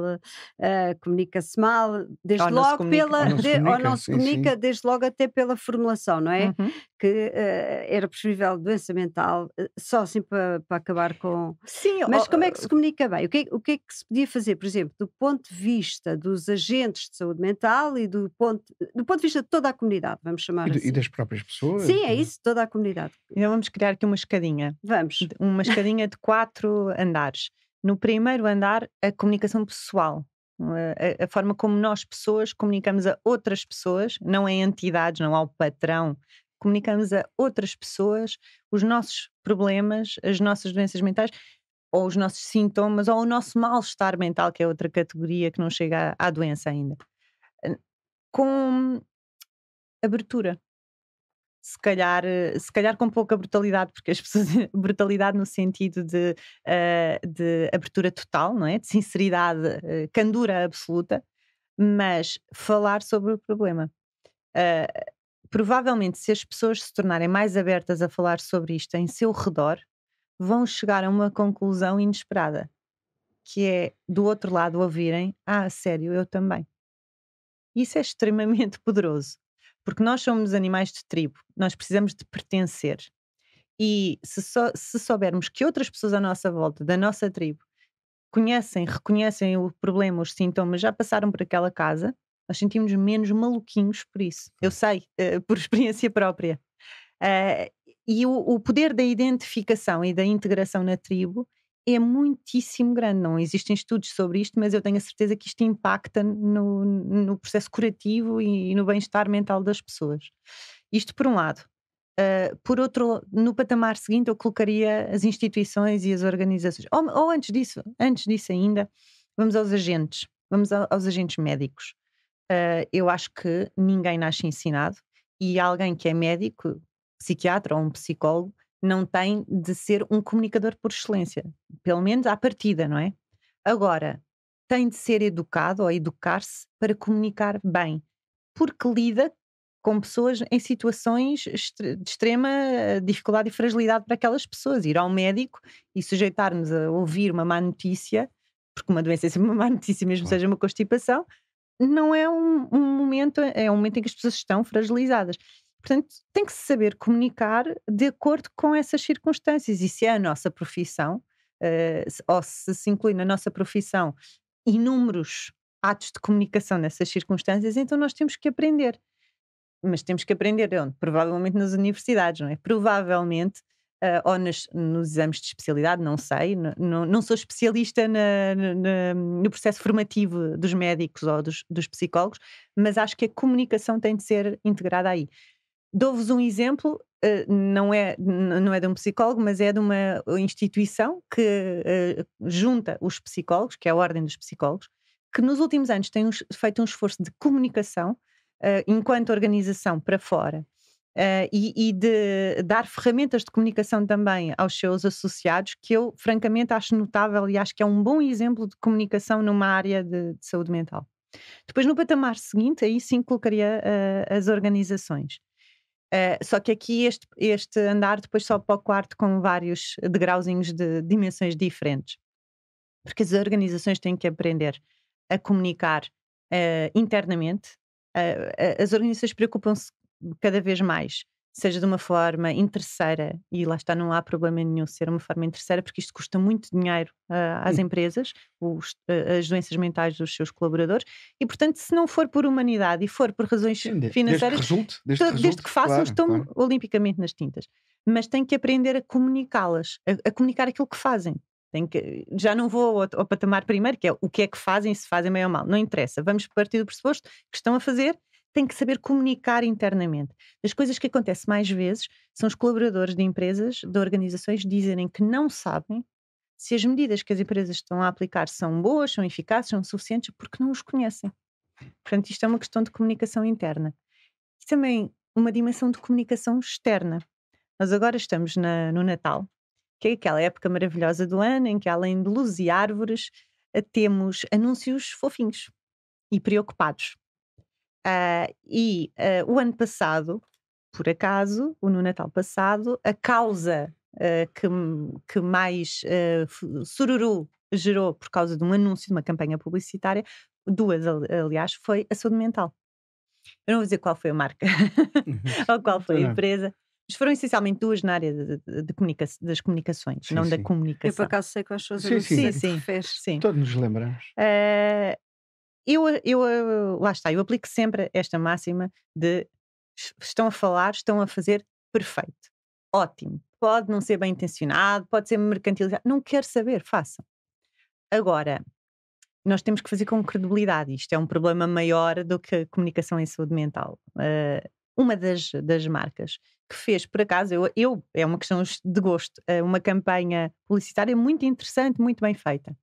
comunica-se mal, desde Ou não se logo comunica. pela, Ou não se ou comunica, não se sim, comunica, sim. desde logo até pela formulação, não é? Uhum. Que era preferível doença mental, só assim para acabar com. Sim, Mas como é que se comunica bem? O que é que se podia fazer, por exemplo, do ponto de vista dos agentes de saúde mental e do ponto de vista de toda a comunidade, vamos chamar E assim? das próprias pessoas. Sim, é isso, toda a comunidade. então vamos criar aqui uma escadinha. Vamos. Uma escadinha de 4 andares. No primeiro andar, a comunicação pessoal. A forma como nós, pessoas, comunicamos a outras pessoas, não em entidades, não ao patrão. Comunicamos a outras pessoas os nossos problemas, as nossas doenças mentais, ou os nossos sintomas, ou o nosso mal-estar mental, que é outra categoria que não chega à doença ainda. Com abertura. Se calhar com pouca brutalidade, porque as pessoas. Brutalidade no sentido de abertura total, não é? De sinceridade, candura absoluta, mas falar sobre o problema. Provavelmente, se as pessoas se tornarem mais abertas a falar sobre isto em seu redor, vão chegar a uma conclusão inesperada, que é do outro lado ouvirem: ah, sério, eu também. Isso é extremamente poderoso. Porque nós somos animais de tribo, nós precisamos de pertencer. E se soubermos que outras pessoas à nossa volta, da nossa tribo, reconhecem o problema, os sintomas, já passaram por aquela casa, nós sentimos menos maluquinhos por isso. Eu sei, por experiência própria. E o poder da identificação e da integração na tribo é muitíssimo grande. Não existem estudos sobre isto, mas eu tenho a certeza que isto impacta no processo curativo e no bem-estar mental das pessoas. Isto por um lado. Por outro, no patamar seguinte, eu colocaria as instituições e as organizações. Ou antes disso ainda, vamos aos agentes. Vamos aos agentes médicos. Eu acho que ninguém nasce ensinado e alguém que é médico, psiquiatra ou um psicólogo, não tem de ser um comunicador por excelência, pelo menos à partida, não é? Agora, tem de ser educado ou educar-se para comunicar bem, porque lida com pessoas em situações de extrema dificuldade e fragilidade para aquelas pessoas. Ir ao médico e sujeitar-nos a ouvir uma má notícia porque uma doença é sempre uma má notícia, mesmo que Claro. seja uma constipação, não é um momento, é um momento em que as pessoas estão fragilizadas. Portanto, tem que se saber comunicar de acordo com essas circunstâncias. E se é a nossa profissão, ou se inclui na nossa profissão inúmeros atos de comunicação nessas circunstâncias, então nós temos que aprender. Mas temos que aprender onde? Provavelmente nas universidades, não é? Provavelmente, ou nos exames de especialidade, não sei, não sou especialista no processo formativo dos médicos ou dos psicólogos, mas acho que a comunicação tem de ser integrada aí. Dou-vos um exemplo, não é de um psicólogo, mas é de uma instituição que junta os psicólogos, que é a Ordem dos Psicólogos, que nos últimos anos tem feito um esforço de comunicação enquanto organização para fora, e de dar ferramentas de comunicação também aos seus associados, que eu francamente acho notável e acho que é um bom exemplo de comunicação numa área de saúde mental. Depois, no patamar seguinte, aí sim colocaria as organizações. Só que aqui este andar depois sobe para o quarto com vários degrauzinhos de dimensões diferentes. Porque as organizações têm que aprender a comunicar internamente. As organizações preocupam-se cada vez mais, seja de uma forma interesseira, e lá está, não há problema nenhum ser uma forma interesseira, porque isto custa muito dinheiro às empresas, as doenças mentais dos seus colaboradores, e portanto, se não for por humanidade e for por razões Sim, desde que financeiras, resulte. desde que façam, Claro, estão claro. olimpicamente nas tintas. Mas têm que aprender a comunicá-las, a comunicar aquilo que fazem. Já não vou ao patamar primeiro, que é o que é que fazem, se fazem bem ou mal. Não interessa. Vamos partir do pressuposto que estão a fazer, têm que saber comunicar internamente. As coisas que acontecem mais vezes são os colaboradores de empresas, de organizações, dizerem que não sabem se as medidas que as empresas estão a aplicar são boas, são eficazes, são suficientes, porque não os conhecem. Portanto, isto é uma questão de comunicação interna. E também uma dimensão de comunicação externa. Nós agora estamos no Natal, que é aquela época maravilhosa do ano em que, além de luzes e árvores, temos anúncios fofinhos e preocupados. O ano passado, por acaso, no Natal passado, a causa que mais sururu gerou por causa de um anúncio, de uma campanha publicitária, aliás, foi a saúde mental. Eu não vou dizer qual foi a marca ou qual foi a empresa, mas foram essencialmente duas na área das comunicações, não da sim. Eu, por comunicação. acaso, sei quais são os Sim, anúncios sim. a que te referes. Sim. Todos nos lembramos. Lá está, eu aplico sempre esta máxima de estão a falar, estão a fazer, perfeito, ótimo. Pode não ser bem intencionado, pode ser mercantilizado, não quero saber, façam. Agora, nós temos que fazer com credibilidade. Isto é um problema maior do que a comunicação em saúde mental. Uma das marcas que fez, por acaso, é uma questão de gosto, uma campanha publicitária muito interessante, muito bem feita,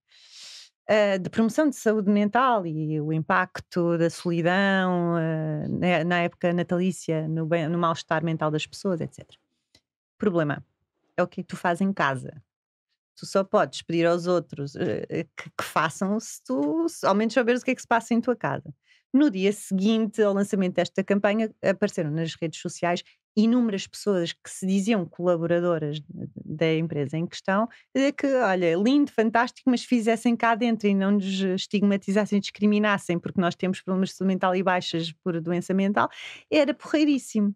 de promoção de saúde mental e o impacto da solidão na época natalícia, no mal-estar mental das pessoas, etc. Problema é o que tu fazes em casa. Tu só podes pedir aos outros que façam se ao menos saberes o que é que se passa em tua casa. No dia seguinte ao lançamento desta campanha, apareceram nas redes sociais inúmeras pessoas que se diziam colaboradoras da empresa em questão, dizer que, olha, lindo, fantástico, mas fizessem cá dentro e não nos estigmatizassem e discriminassem porque nós temos problemas de saúde mental e baixas por doença mental, era porreiríssimo.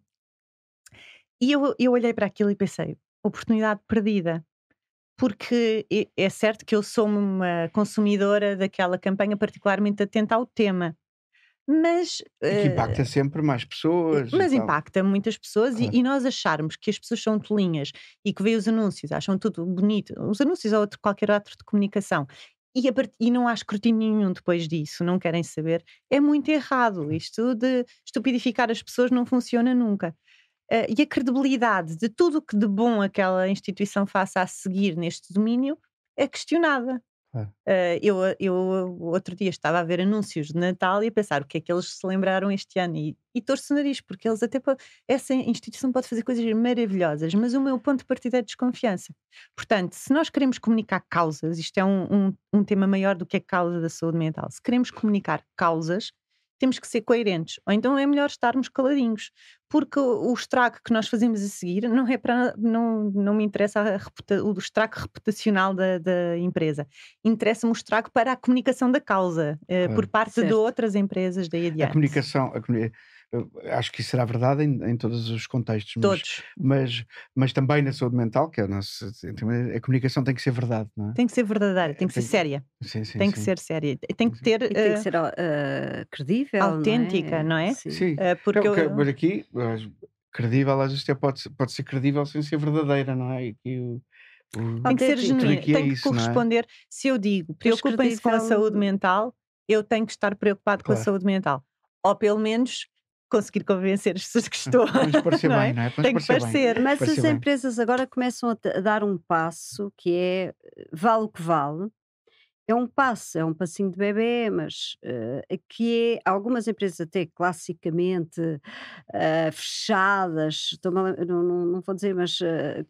E eu olhei para aquilo e pensei, oportunidade perdida. Porque é certo que eu sou uma consumidora daquela campanha particularmente atenta ao tema, mas E que impacta sempre mais pessoas. mas e tal. impacta muitas pessoas Claro. e nós acharmos que as pessoas são tolinhas e que veem os anúncios, acham tudo bonito, os anúncios ou qualquer outro de comunicação, e não há escrutínio nenhum depois disso, não querem saber, é muito errado. Isto de estupidificar as pessoas não funciona nunca. E a credibilidade de tudo o que de bom aquela instituição faça a seguir neste domínio é questionada. Claro. Eu outro dia estava a ver anúncios de Natal e a pensar o que é que eles se lembraram este ano e torço o nariz, porque eles essa instituição pode fazer coisas maravilhosas, mas o meu ponto de partida é desconfiança. Portanto, se nós queremos comunicar causas, isto é um tema maior do que a causa da saúde mental, se queremos comunicar causas, temos que ser coerentes, ou então é melhor estarmos caladinhos, porque o estrago que nós fazemos a seguir não é para, não me interessa o estrago reputacional da empresa, interessa-me o estrago para a comunicação da causa, por parte de Certo. outras empresas daí A adiante. comunicação, eu acho que isso será verdade em todos os contextos, Todos. mas também na saúde mental, que é a comunicação tem que ser verdade, não é? Tem que ser verdadeira, tem que ser Tem- séria. Sim, sim, Tem que sim. ser séria. Tem que ter E tem que ser credível, autêntica, não é? Sim. Sim. Porque Mas aqui, credível, às vezes até pode ser credível sem ser verdadeira, não é? E aqui tem que ser Autêntica. genuíno, Tudo aqui é tem que isso, não é? corresponder. Se eu digo, Mas preocupem-se com a credível- saúde mental, eu tenho que estar preocupado com a Claro. saúde mental. Ou pelo menos conseguir convencer as pessoas que estou. Vamos parecer não é? bem, não é? Tem que parecer. Mas Parecer as bem. empresas agora começam a dar um passo que é vale o que vale. É um passo, é um passinho de bebê, mas que é algumas empresas até classicamente fechadas, não vou dizer, mas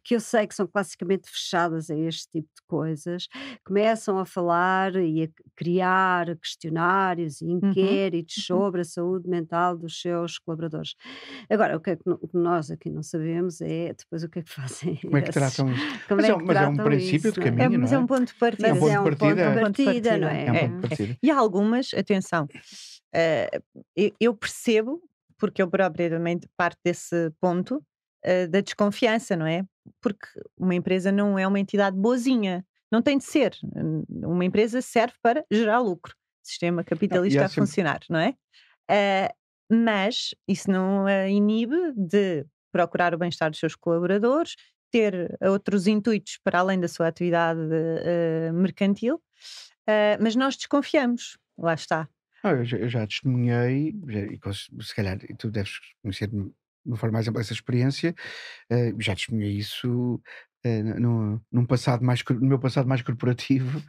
que eu sei que são classicamente fechadas a este tipo de coisas, começam a falar e a criar questionários e inquéritos sobre a saúde mental dos seus colaboradores. Agora, o que é que o que nós aqui não sabemos é depois o que é que fazem Como é que esses- tratam isto? como Mas é é que um tratam princípio isso, de não é? caminho, Mas não é é? um ponto de partida. Mas é um ponto de partida, não É um é? ponto de partida. E há algumas, atenção, eu percebo, porque eu própria também parte desse ponto, da desconfiança, não é? Porque uma empresa não é uma entidade boazinha. Não tem de ser. Uma empresa serve para gerar lucro. Sistema capitalista há a sempre- funcionar, não é? Mas isso não a inibe de procurar o bem-estar dos seus colaboradores, ter outros intuitos para além da sua atividade mercantil, mas nós desconfiamos. Lá está. Eu já testemunhei, se calhar e tu deves conhecer de uma forma mais ampla essa experiência, já testemunhei isso no meu passado mais corporativo,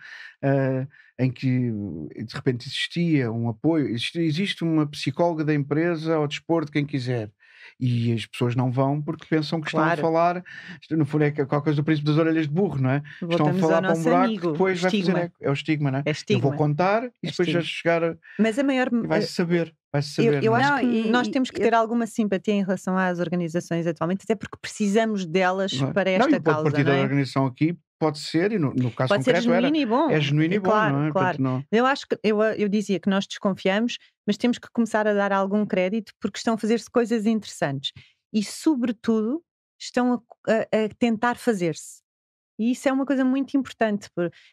eh, em que de repente existia um apoio, existe uma psicóloga da empresa ao dispor de quem quiser. E as pessoas não vão porque pensam que estão a Claro. falar, no fundo é qualquer coisa do príncipe das orelhas de burro, não é? Estão a Voltamos falar ao para um nosso buraco que amigo, depois vai fazer estigma. eco. É o estigma, não é? É Eu vou estigma. contar e É depois já estigma. chegar Mas a maior. e vai-se saber, Eu não é? acho Não, que nós e temos que eu ter alguma simpatia em relação às organizações atualmente, até porque precisamos delas Não é? para Não, esta e pode causa, partir não da é? organização aqui, pode ser, e no caso Pode ser concreto genuíno e bom. é genuíno e bom, Claro, não é? claro. Portanto, não, Eu acho que eu dizia que nós desconfiamos, mas temos que começar a dar algum crédito porque estão a fazer-se coisas interessantes e, sobretudo, estão a tentar fazer-se. E isso é uma coisa muito importante.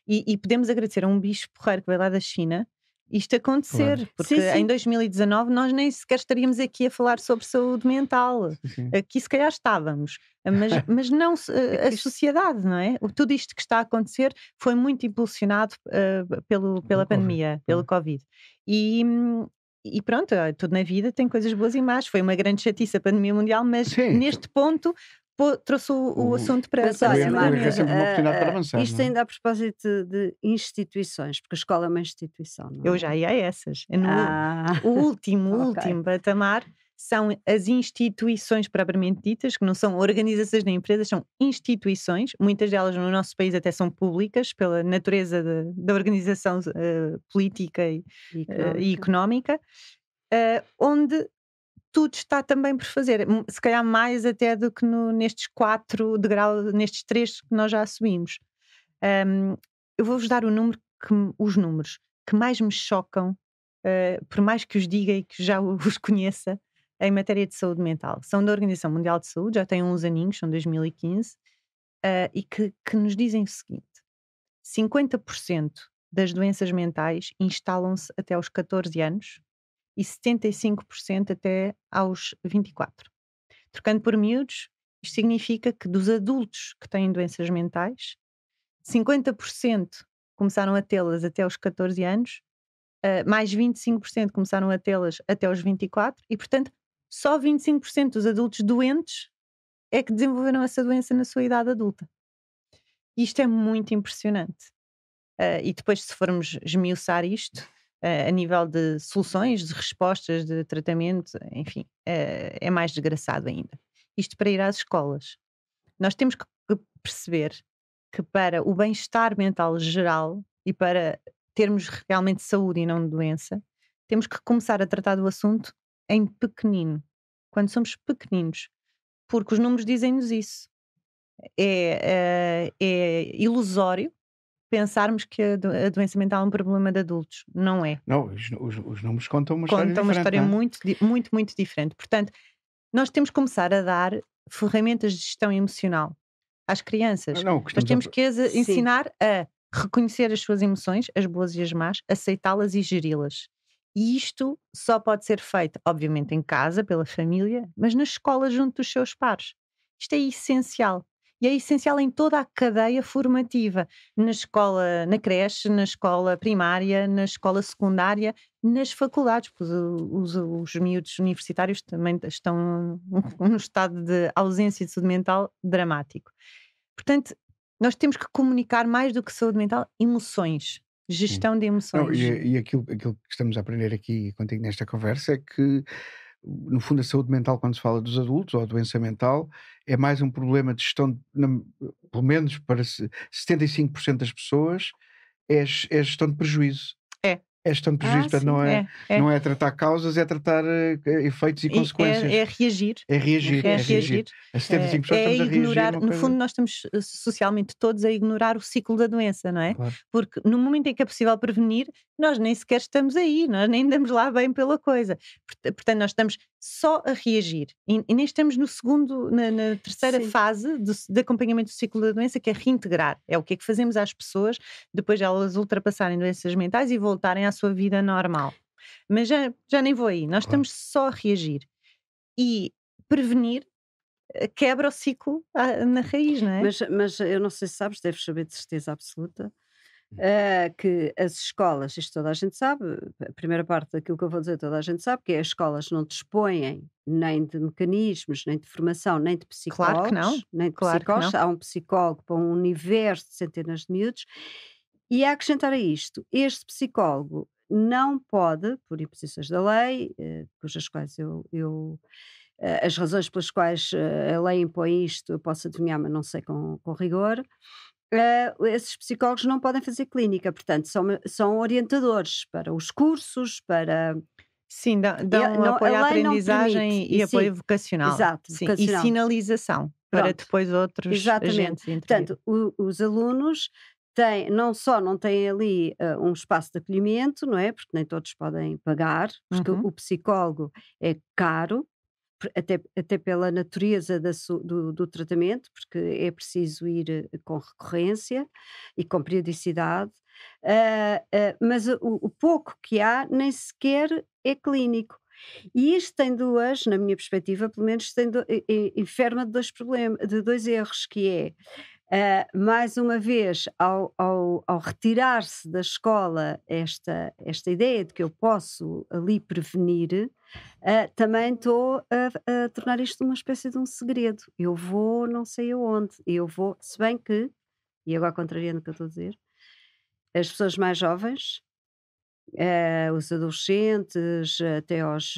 E podemos agradecer a um bicho porreiro que veio lá da China isto acontecer, Claro. porque Sim, sim. em 2019 nós nem sequer estaríamos aqui a falar sobre saúde mental. sim. Aqui se calhar estávamos, mas não a sociedade, não é? Tudo isto que está a acontecer foi muito impulsionado pela Covid, pandemia, pelo Covid. E pronto, tudo na vida tem coisas boas e más. Foi uma grande chatice a pandemia mundial, mas Sim. neste ponto trouxe o assunto para Mas para olha, cima da Marta, é mesa. sempre uma oportunidade para avançar, isto não é? ainda a propósito de instituições, porque a escola é uma instituição, não é? Eu já ia a essas. O último Ok. patamar são as instituições propriamente ditas, que não são organizações nem empresas, são instituições. Muitas delas no nosso país até são públicas, pela natureza da organização política e económica, onde tudo está também por fazer, se calhar mais até do que nestes 4 degraus, nestes 3 que nós já assumimos. Eu vou-vos dar os números que mais me chocam, por mais que os diga e que já os conheça, em matéria de saúde mental. São da Organização Mundial de Saúde, já têm uns aninhos, são 2015, e que nos dizem o seguinte: 50% das doenças mentais instalam-se até aos 14 anos e 75% até aos 24. Trocando por miúdos, isto significa que dos adultos que têm doenças mentais, 50% começaram a tê-las até aos 14 anos, mais 25% começaram a tê-las até aos 24 e, portanto, só 25% dos adultos doentes é que desenvolveram essa doença na sua idade adulta. Isto é muito impressionante. E depois, se formos esmiuçar isto, a nível de soluções, de respostas, de tratamento, enfim, é mais desgraçado ainda. Isto para ir às escolas. Nós temos que perceber que para o bem-estar mental geral e para termos realmente saúde e não doença, temos que começar a tratar do assunto em pequenino, quando somos pequeninos, porque os números dizem-nos isso. É ilusório pensarmos que a doença mental é um problema de adultos. Não é. Não, os números contam uma história Conta uma diferente, história não é? muito diferente. Portanto, nós temos que começar a dar ferramentas de gestão emocional às crianças. Não, o que Nós estamos temos que as Sim. ensinar a reconhecer as suas emoções, as boas e as más, aceitá-las e geri-las. E isto só pode ser feito, obviamente, em casa, pela família, mas na escola, junto dos seus pares. Isto é essencial. E é essencial em toda a cadeia formativa. Na escola, na creche, na escola primária, na escola secundária, nas faculdades, porque os miúdos universitários também estão num estado de ausência de saúde mental dramático. Portanto, nós temos que comunicar mais do que saúde mental, emoções, gestão de Não, emoções. e aquilo que estamos a aprender aqui contigo nesta conversa é que, no fundo, a saúde mental, quando se fala dos adultos ou a doença mental, é mais um problema de gestão, pelo menos para 75% das pessoas, é gestão de prejuízo. É gestão de prejuízo, portanto, sim. não é tratar causas, é tratar efeitos e consequências. É reagir. É reagir. É reagir. A 75% É estamos a reagir. ignorar, uma no coisa- fundo, nós estamos socialmente todos a ignorar o ciclo da doença, não é? Claro. Porque no momento em que é possível prevenir, nós nem sequer estamos aí, nós nem andamos lá bem pela coisa. Portanto, nós estamos só a reagir e nem estamos no segundo, na terceira Sim. fase de acompanhamento do ciclo da doença, que é reintegrar. É o que é que fazemos às pessoas depois de elas ultrapassarem doenças mentais e voltarem à sua vida normal. Mas já nem vou aí, nós Claro. estamos só a reagir. E prevenir quebra o ciclo na raiz, não é? Mas eu não sei se sabes, deves saber de certeza absoluta, que as escolas, isto toda a gente sabe, a primeira parte daquilo que eu vou dizer toda a gente sabe, que é as escolas não dispõem nem de mecanismos, nem de formação, nem de psicólogos. Claro que não. Nem de Claro que psicólogos. não. Há um psicólogo para um universo de centenas de miúdos. E a acrescentar a isto, este psicólogo não pode, por imposições da lei, cujas quais as razões pelas quais a lei impõe isto, eu posso adivinhar, mas não sei com rigor. Esses psicólogos não podem fazer clínica, portanto, são orientadores para os cursos, para. Sim, dão não- apoio a à lei não aprendizagem permite, e e apoio sim, vocacional. exato, Sim, vocacional. e sinalização para Pronto. depois outros Exatamente. agentes intervirem. Portanto, os alunos não têm ali um espaço de acolhimento, não é? Porque nem todos podem pagar, porque Uhum. o psicólogo é caro, até pela natureza do tratamento, porque é preciso ir com recorrência e com periodicidade, mas o pouco que há nem sequer é clínico. E isto tem na minha perspectiva, pelo menos, enferma de de dois erros, que é, mais uma vez, ao retirar-se da escola esta ideia de que eu posso ali prevenir, também estou a tornar isto uma espécie de um segredo. Eu vou não sei aonde, se bem que, e agora contrariando o que eu estou a dizer, as pessoas mais jovens, os adolescentes, até aos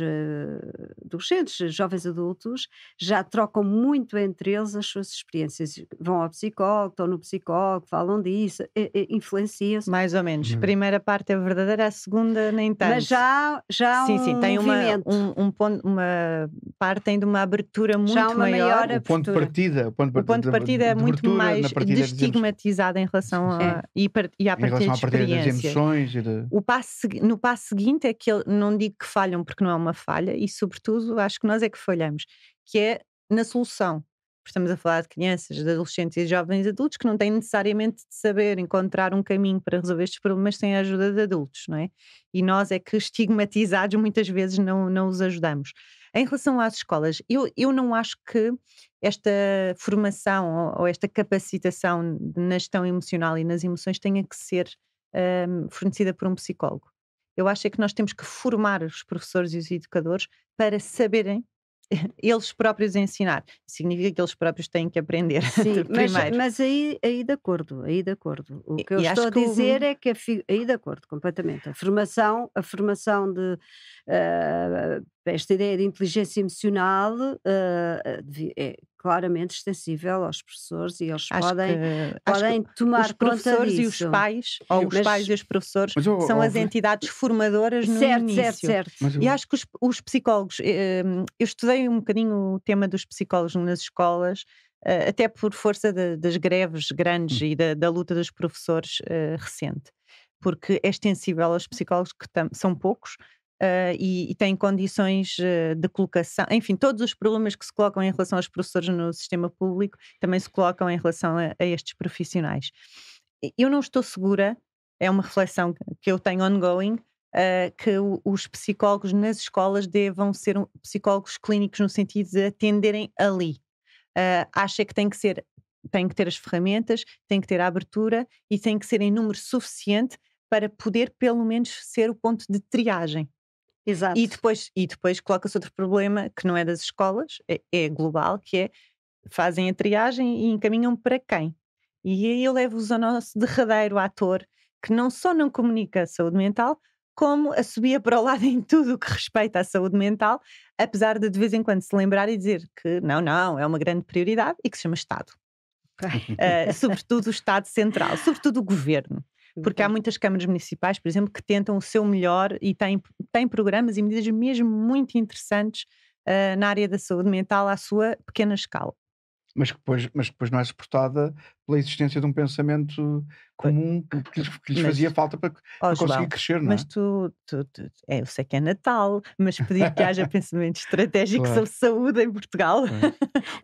adolescentes, jovens adultos, já trocam muito entre eles as suas experiências. Vão ao psicólogo, estão no psicólogo, falam disso, influenciam-se. Mais ou menos. Uhum. Primeira parte é verdadeira, a segunda nem tanto. Mas já há Sim, tem movimento. um ponto, uma parte tem de uma abertura muito Já há uma maior O ponto de partida, O ponto de partida é de muito abertura mais na partilha, dizemos, destigmatizado em relação É. e à em relação partilha à de partilha das experiências. emoções e No passo seguinte é que não digo que falham porque não é uma falha, e sobretudo acho que nós é que falhamos, que é na solução. Porque estamos a falar de crianças, de adolescentes e de jovens adultos que não têm necessariamente de saber encontrar um caminho para resolver estes problemas sem a ajuda de adultos, não é? E nós é que estigmatizados muitas vezes não os ajudamos. Em relação às escolas, eu não acho que esta formação ou esta capacitação na gestão emocional e nas emoções tenha que ser fornecida por um psicólogo. Eu acho é que nós temos que formar os professores e os educadores para saberem eles próprios ensinar. Significa que eles próprios têm que aprender Sim, primeiro. mas aí de acordo. O que eu E estou acho a que dizer é que aí de acordo, completamente. A formação de esta ideia de inteligência emocional é claramente extensível aos professores e eles Acho podem, acho que podem os tomar conta professores e os disso. pais, ou os Mas, pais e os professores, Mas são as entidades formadoras no certo, certo, início. certo. mas E acho que os psicólogos, eu estudei um bocadinho o tema dos psicólogos nas escolas, até por força das greves grandes e da luta dos professores recente, porque é extensível aos psicólogos que são poucos. E têm condições de colocação, enfim, todos os problemas que se colocam em relação aos professores no sistema público também se colocam em relação a estes profissionais. Eu não estou segura, é uma reflexão que eu tenho ongoing, que os psicólogos nas escolas devam ser psicólogos clínicos no sentido de atenderem ali. Acho que tem que ter as ferramentas, tem que ter a abertura e tem que ser em número suficiente para poder pelo menos ser o ponto de triagem. Exato. E depois coloca-se outro problema que não é das escolas, é global, que é fazem a triagem e encaminham para quem? E aí eu levo-vos ao nosso derradeiro ator, que não só não comunica a saúde mental, como assobia para o lado em tudo o que respeita à saúde mental, apesar de vez em quando se lembrar e dizer que não, é uma grande prioridade e que se chama Estado. Sobretudo o Estado Central, sobretudo o Governo. Porque há muitas câmaras municipais, por exemplo, que tentam o seu melhor e têm programas e medidas mesmo muito interessantes na área da saúde mental à sua pequena escala. Mas depois não é suportada pela existência de um pensamento comum que lhes fazia falta para conseguir João, crescer, não é? mas eu sei que é Natal, mas pedir que haja pensamento estratégico Claro. sobre saúde em Portugal. Ou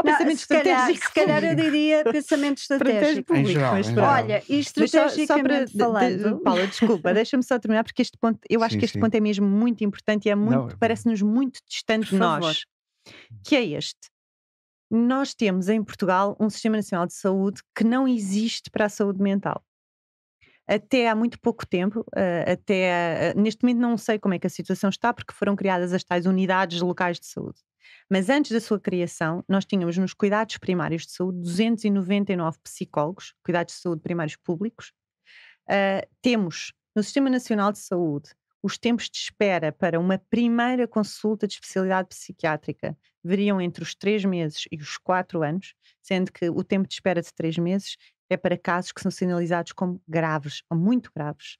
Não, pensamento se calhar estratégico. eu diria pensamento estratégico. Em geral, mas em pronto. geral. Olha, e Mas só estrategicamente falando. Paula, desculpa, deixa-me só terminar, porque este ponto, eu acho Sim, que este sim. ponto é mesmo muito importante e é muito, Não, parece-nos muito distante Por de favor. nós. Que é este. Nós temos em Portugal um Sistema Nacional de Saúde que não existe para a saúde mental. Até há muito pouco tempo, neste momento não sei como é que a situação está, porque foram criadas as tais unidades locais de saúde. Mas antes da sua criação, nós tínhamos nos cuidados primários de saúde 299 psicólogos, cuidados de saúde primários públicos. Temos no Sistema Nacional de Saúde os tempos de espera para uma primeira consulta de especialidade psiquiátrica variam entre os 3 meses e os 4 anos, sendo que o tempo de espera de 3 meses é para casos que são sinalizados como graves ou muito graves.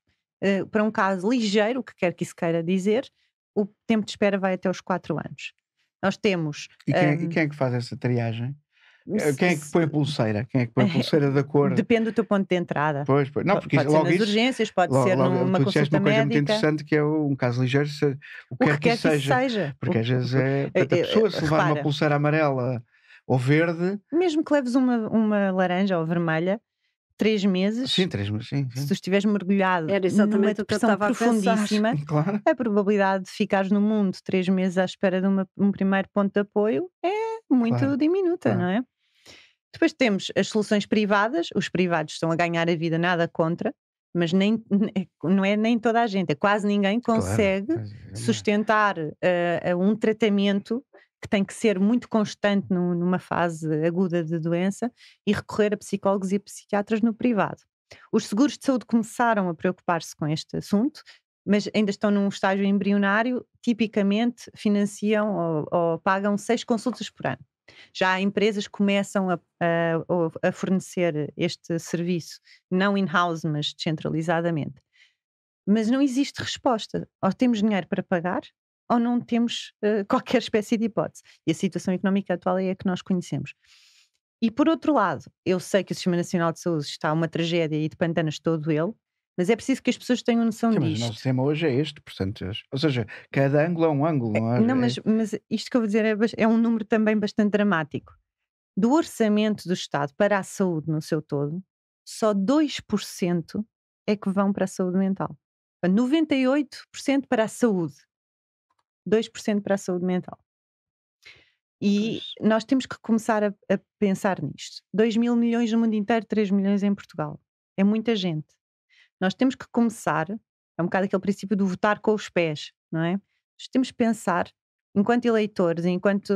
Para um caso ligeiro, o que quer que isso queira dizer, o tempo de espera vai até os 4 anos. Nós temos... E quem é que faz essa triagem? Quem é que põe a pulseira? Quem é que põe a pulseira da cor? Depende do teu ponto de entrada. Pois. Não, porque Pode ser logo nas isso, urgências, pode ser numa tu disseste consulta uma coisa muito médica. interessante que é um caso ligeiro, O que quer que isso seja. Porque às vezes portanto, a pessoa se levar uma repara, pulseira amarela ou verde, mesmo que leves uma laranja ou vermelha, 3 meses, sim, 3 meses, sim. se tu estiveres mergulhado Era numa exatamente o que eu depressão estava a pensar. profundíssima, Claro. a probabilidade de ficares no mundo 3 meses à espera de um primeiro ponto de apoio é muito Claro, diminuta, claro. não é? Depois temos as soluções privadas, os privados estão a ganhar a vida, nada contra, mas não é nem toda a gente, quase ninguém consegue sustentar um tratamento que tem que ser muito constante numa fase aguda de doença e recorrer a psicólogos e psiquiatras no privado. Os seguros de saúde começaram a preocupar-se com este assunto, mas ainda estão num estágio embrionário, tipicamente financiam ou pagam 6 consultas por ano. Já há empresas que começam a fornecer este serviço, não in-house, mas descentralizadamente. Mas não existe resposta. Ou temos dinheiro para pagar, ou não temos qualquer espécie de hipótese. E a situação económica atual é a que nós conhecemos. E por outro lado, eu sei que o Sistema Nacional de Saúde está uma tragédia e de pantanas todo ele, mas é preciso que as pessoas tenham noção Sim, mas o disto. nosso tema hoje é este, portanto, ou seja, cada ângulo é um ângulo, não é? Não, mas isto que eu vou dizer é um número também bastante dramático. Do orçamento do Estado para a saúde no seu todo, só 2% é que vão para a saúde mental. 98% para a saúde, 2% para a saúde mental. E nós temos que começar a pensar nisto. 2 mil milhões no mundo inteiro, 3 milhões em Portugal. É muita gente. Nós temos que começar, é um bocado aquele princípio do votar com os pés, não é? Nós temos que pensar, enquanto eleitores, enquanto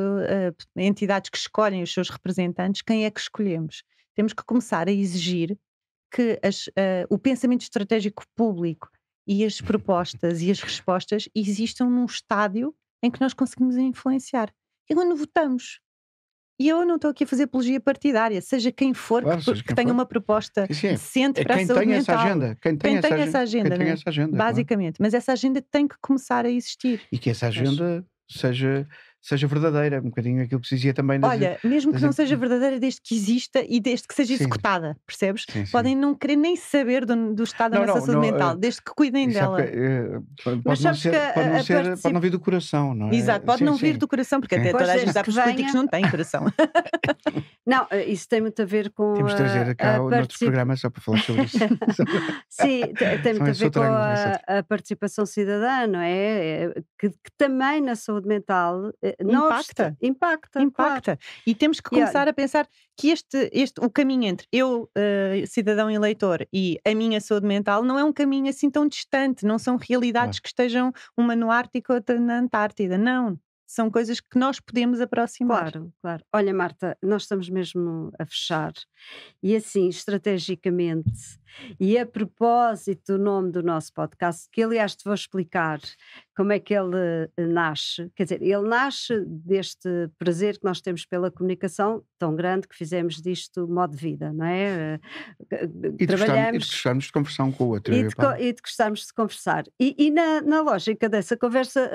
entidades que escolhem os seus representantes, quem é que escolhemos? Temos que começar a exigir que o pensamento estratégico público e as propostas e as respostas existam num estádio em que nós conseguimos influenciar. E quando votamos, e eu não estou aqui a fazer apologia partidária, seja quem for Claro, seja que quem tenha for. uma proposta Sim, decente é para a quem saúde tem essa mental. agenda. Quem Quem tem essa agenda, quem tem né? essa agenda, claro. Basicamente. Mas essa agenda tem que começar a existir. E que essa agenda seja verdadeira, um bocadinho aquilo que se dizia também das, Olha, mesmo que das- não seja verdadeira, desde que exista e desde que seja Sim. executada, percebes? Sim, sim. Podem não querer nem saber do estado da Não, nossa não, saúde não, mental, desde que cuidem E sabe dela. que, pode Mas não sabes ser, que pode não a ser, particip- pode não vir do coração, não é? Exato, pode Sim, não vir sim. do coração, porque Sim. até Pois, toda a gente desde sabe que os que políticos venha- não têm coração. Não, isso tem muito a ver com Temos de trazer cá noutros participação. programas só para falar sobre isso. Sim, tem muito a esses ver com sotrangos, é a participação cidadã, não é? Que também na saúde mental não impacta, claro. Impacta. E temos que E olha- começar a pensar que o caminho entre eu, cidadão eleitor, e a minha saúde mental não é um caminho assim tão distante, não são realidades Claro. que estejam uma no Ártico e outra na Antártida, não. São coisas que nós podemos aproximar. Claro, claro. Olha, Marta, nós estamos mesmo a fechar. E assim, estrategicamente, e a propósito do nome do nosso podcast, que aliás te vou explicar como é que ele nasce. Quer dizer, ele nasce deste prazer que nós temos pela comunicação tão grande que fizemos disto modo de vida, não é? E de Trabalhamos. gostarmos de conversar um com o outro. E eu e de, o Paulo. e de gostarmos de conversar. E na lógica dessa conversa,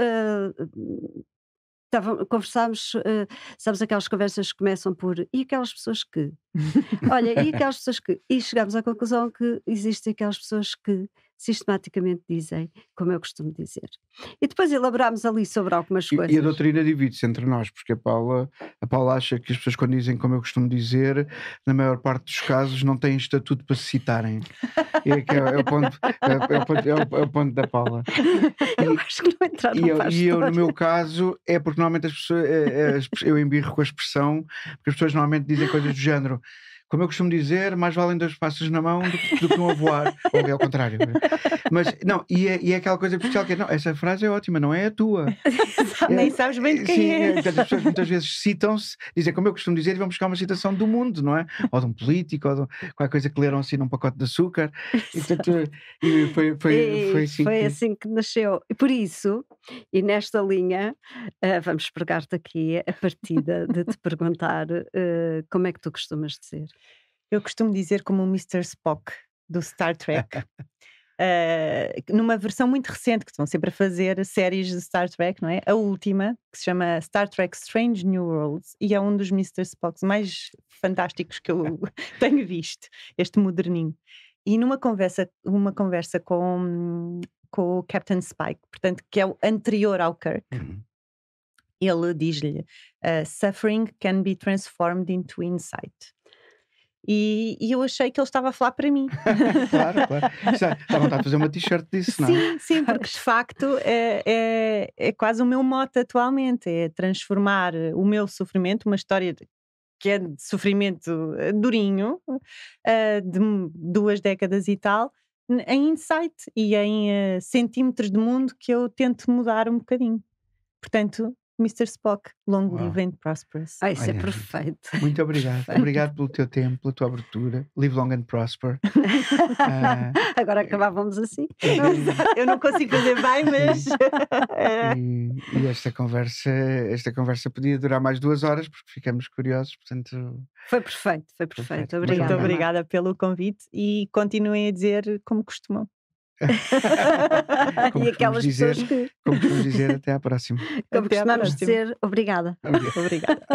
conversámos, sabes, aquelas conversas que começam por e aquelas pessoas que. Olha, e aquelas pessoas que. E chegámos à conclusão que existem aquelas pessoas que sistematicamente dizem, como eu costumo dizer. E depois elaborámos ali sobre algumas coisas. E a doutrina divide-se entre nós, porque a Paula acha que as pessoas, quando dizem, como eu costumo dizer, na maior parte dos casos não têm estatuto para se citarem. É o ponto da Paula. Eu acho que não entraram para a E eu, no história. meu caso, é porque normalmente as pessoas, eu embirro com a expressão, porque as pessoas normalmente dizem coisas do género. Como eu costumo dizer, mais valem 2 passos na mão do que um a voar. Ou é ao contrário. Mas, não, e é aquela coisa especial que é, não, essa frase é ótima, não é a tua. Nem sabes bem de quem Sim, é. portanto, as pessoas muitas vezes citam-se, dizem, como eu costumo dizer, e vão buscar uma citação do mundo, não é? Ou de um político, ou de qualquer coisa que leram assim num pacote de açúcar. E, portanto, foi assim. Foi assim que nasceu. E por isso, e nesta linha, vamos pregar-te aqui a partida de te perguntar como é que tu costumas dizer. Eu costumo dizer como o Mr. Spock do Star Trek. Numa versão muito recente, que estão sempre a fazer séries de Star Trek, não é? A última, que se chama Star Trek Strange New Worlds, e é um dos Mr. Spocks mais fantásticos que eu tenho visto, este moderninho. E numa conversa com o Captain Spike, portanto, que é o anterior ao Kirk, ele diz-lhe: suffering can be transformed into insight. E eu achei que ele estava a falar para mim. Claro. Dá vontade de fazer uma t-shirt disso, não é? Sim, porque de facto é quase o meu mote atualmente, é transformar o meu sofrimento, uma história que é de sofrimento durinho, de 2 décadas e tal, em insight e em centímetros de mundo que eu tento mudar um bocadinho. Portanto, Mr. Spock, long live and prosperous. Isso é Olha, perfeito. Muito obrigado. Perfeito. Obrigado pelo teu tempo, pela tua abertura. Live long and prosper. Agora acabávamos assim. Eu não consigo fazer bem, mas E esta conversa podia durar mais 2 horas, porque ficamos curiosos, portanto... Foi perfeito. Perfeito. Obrigada. muito obrigada pelo convite e continuem a dizer como costumam. Como E aquelas dizer, pessoas que, como costumamos dizer, até à próxima. como Até à costumamos próxima. dizer, obrigada. Obrigada.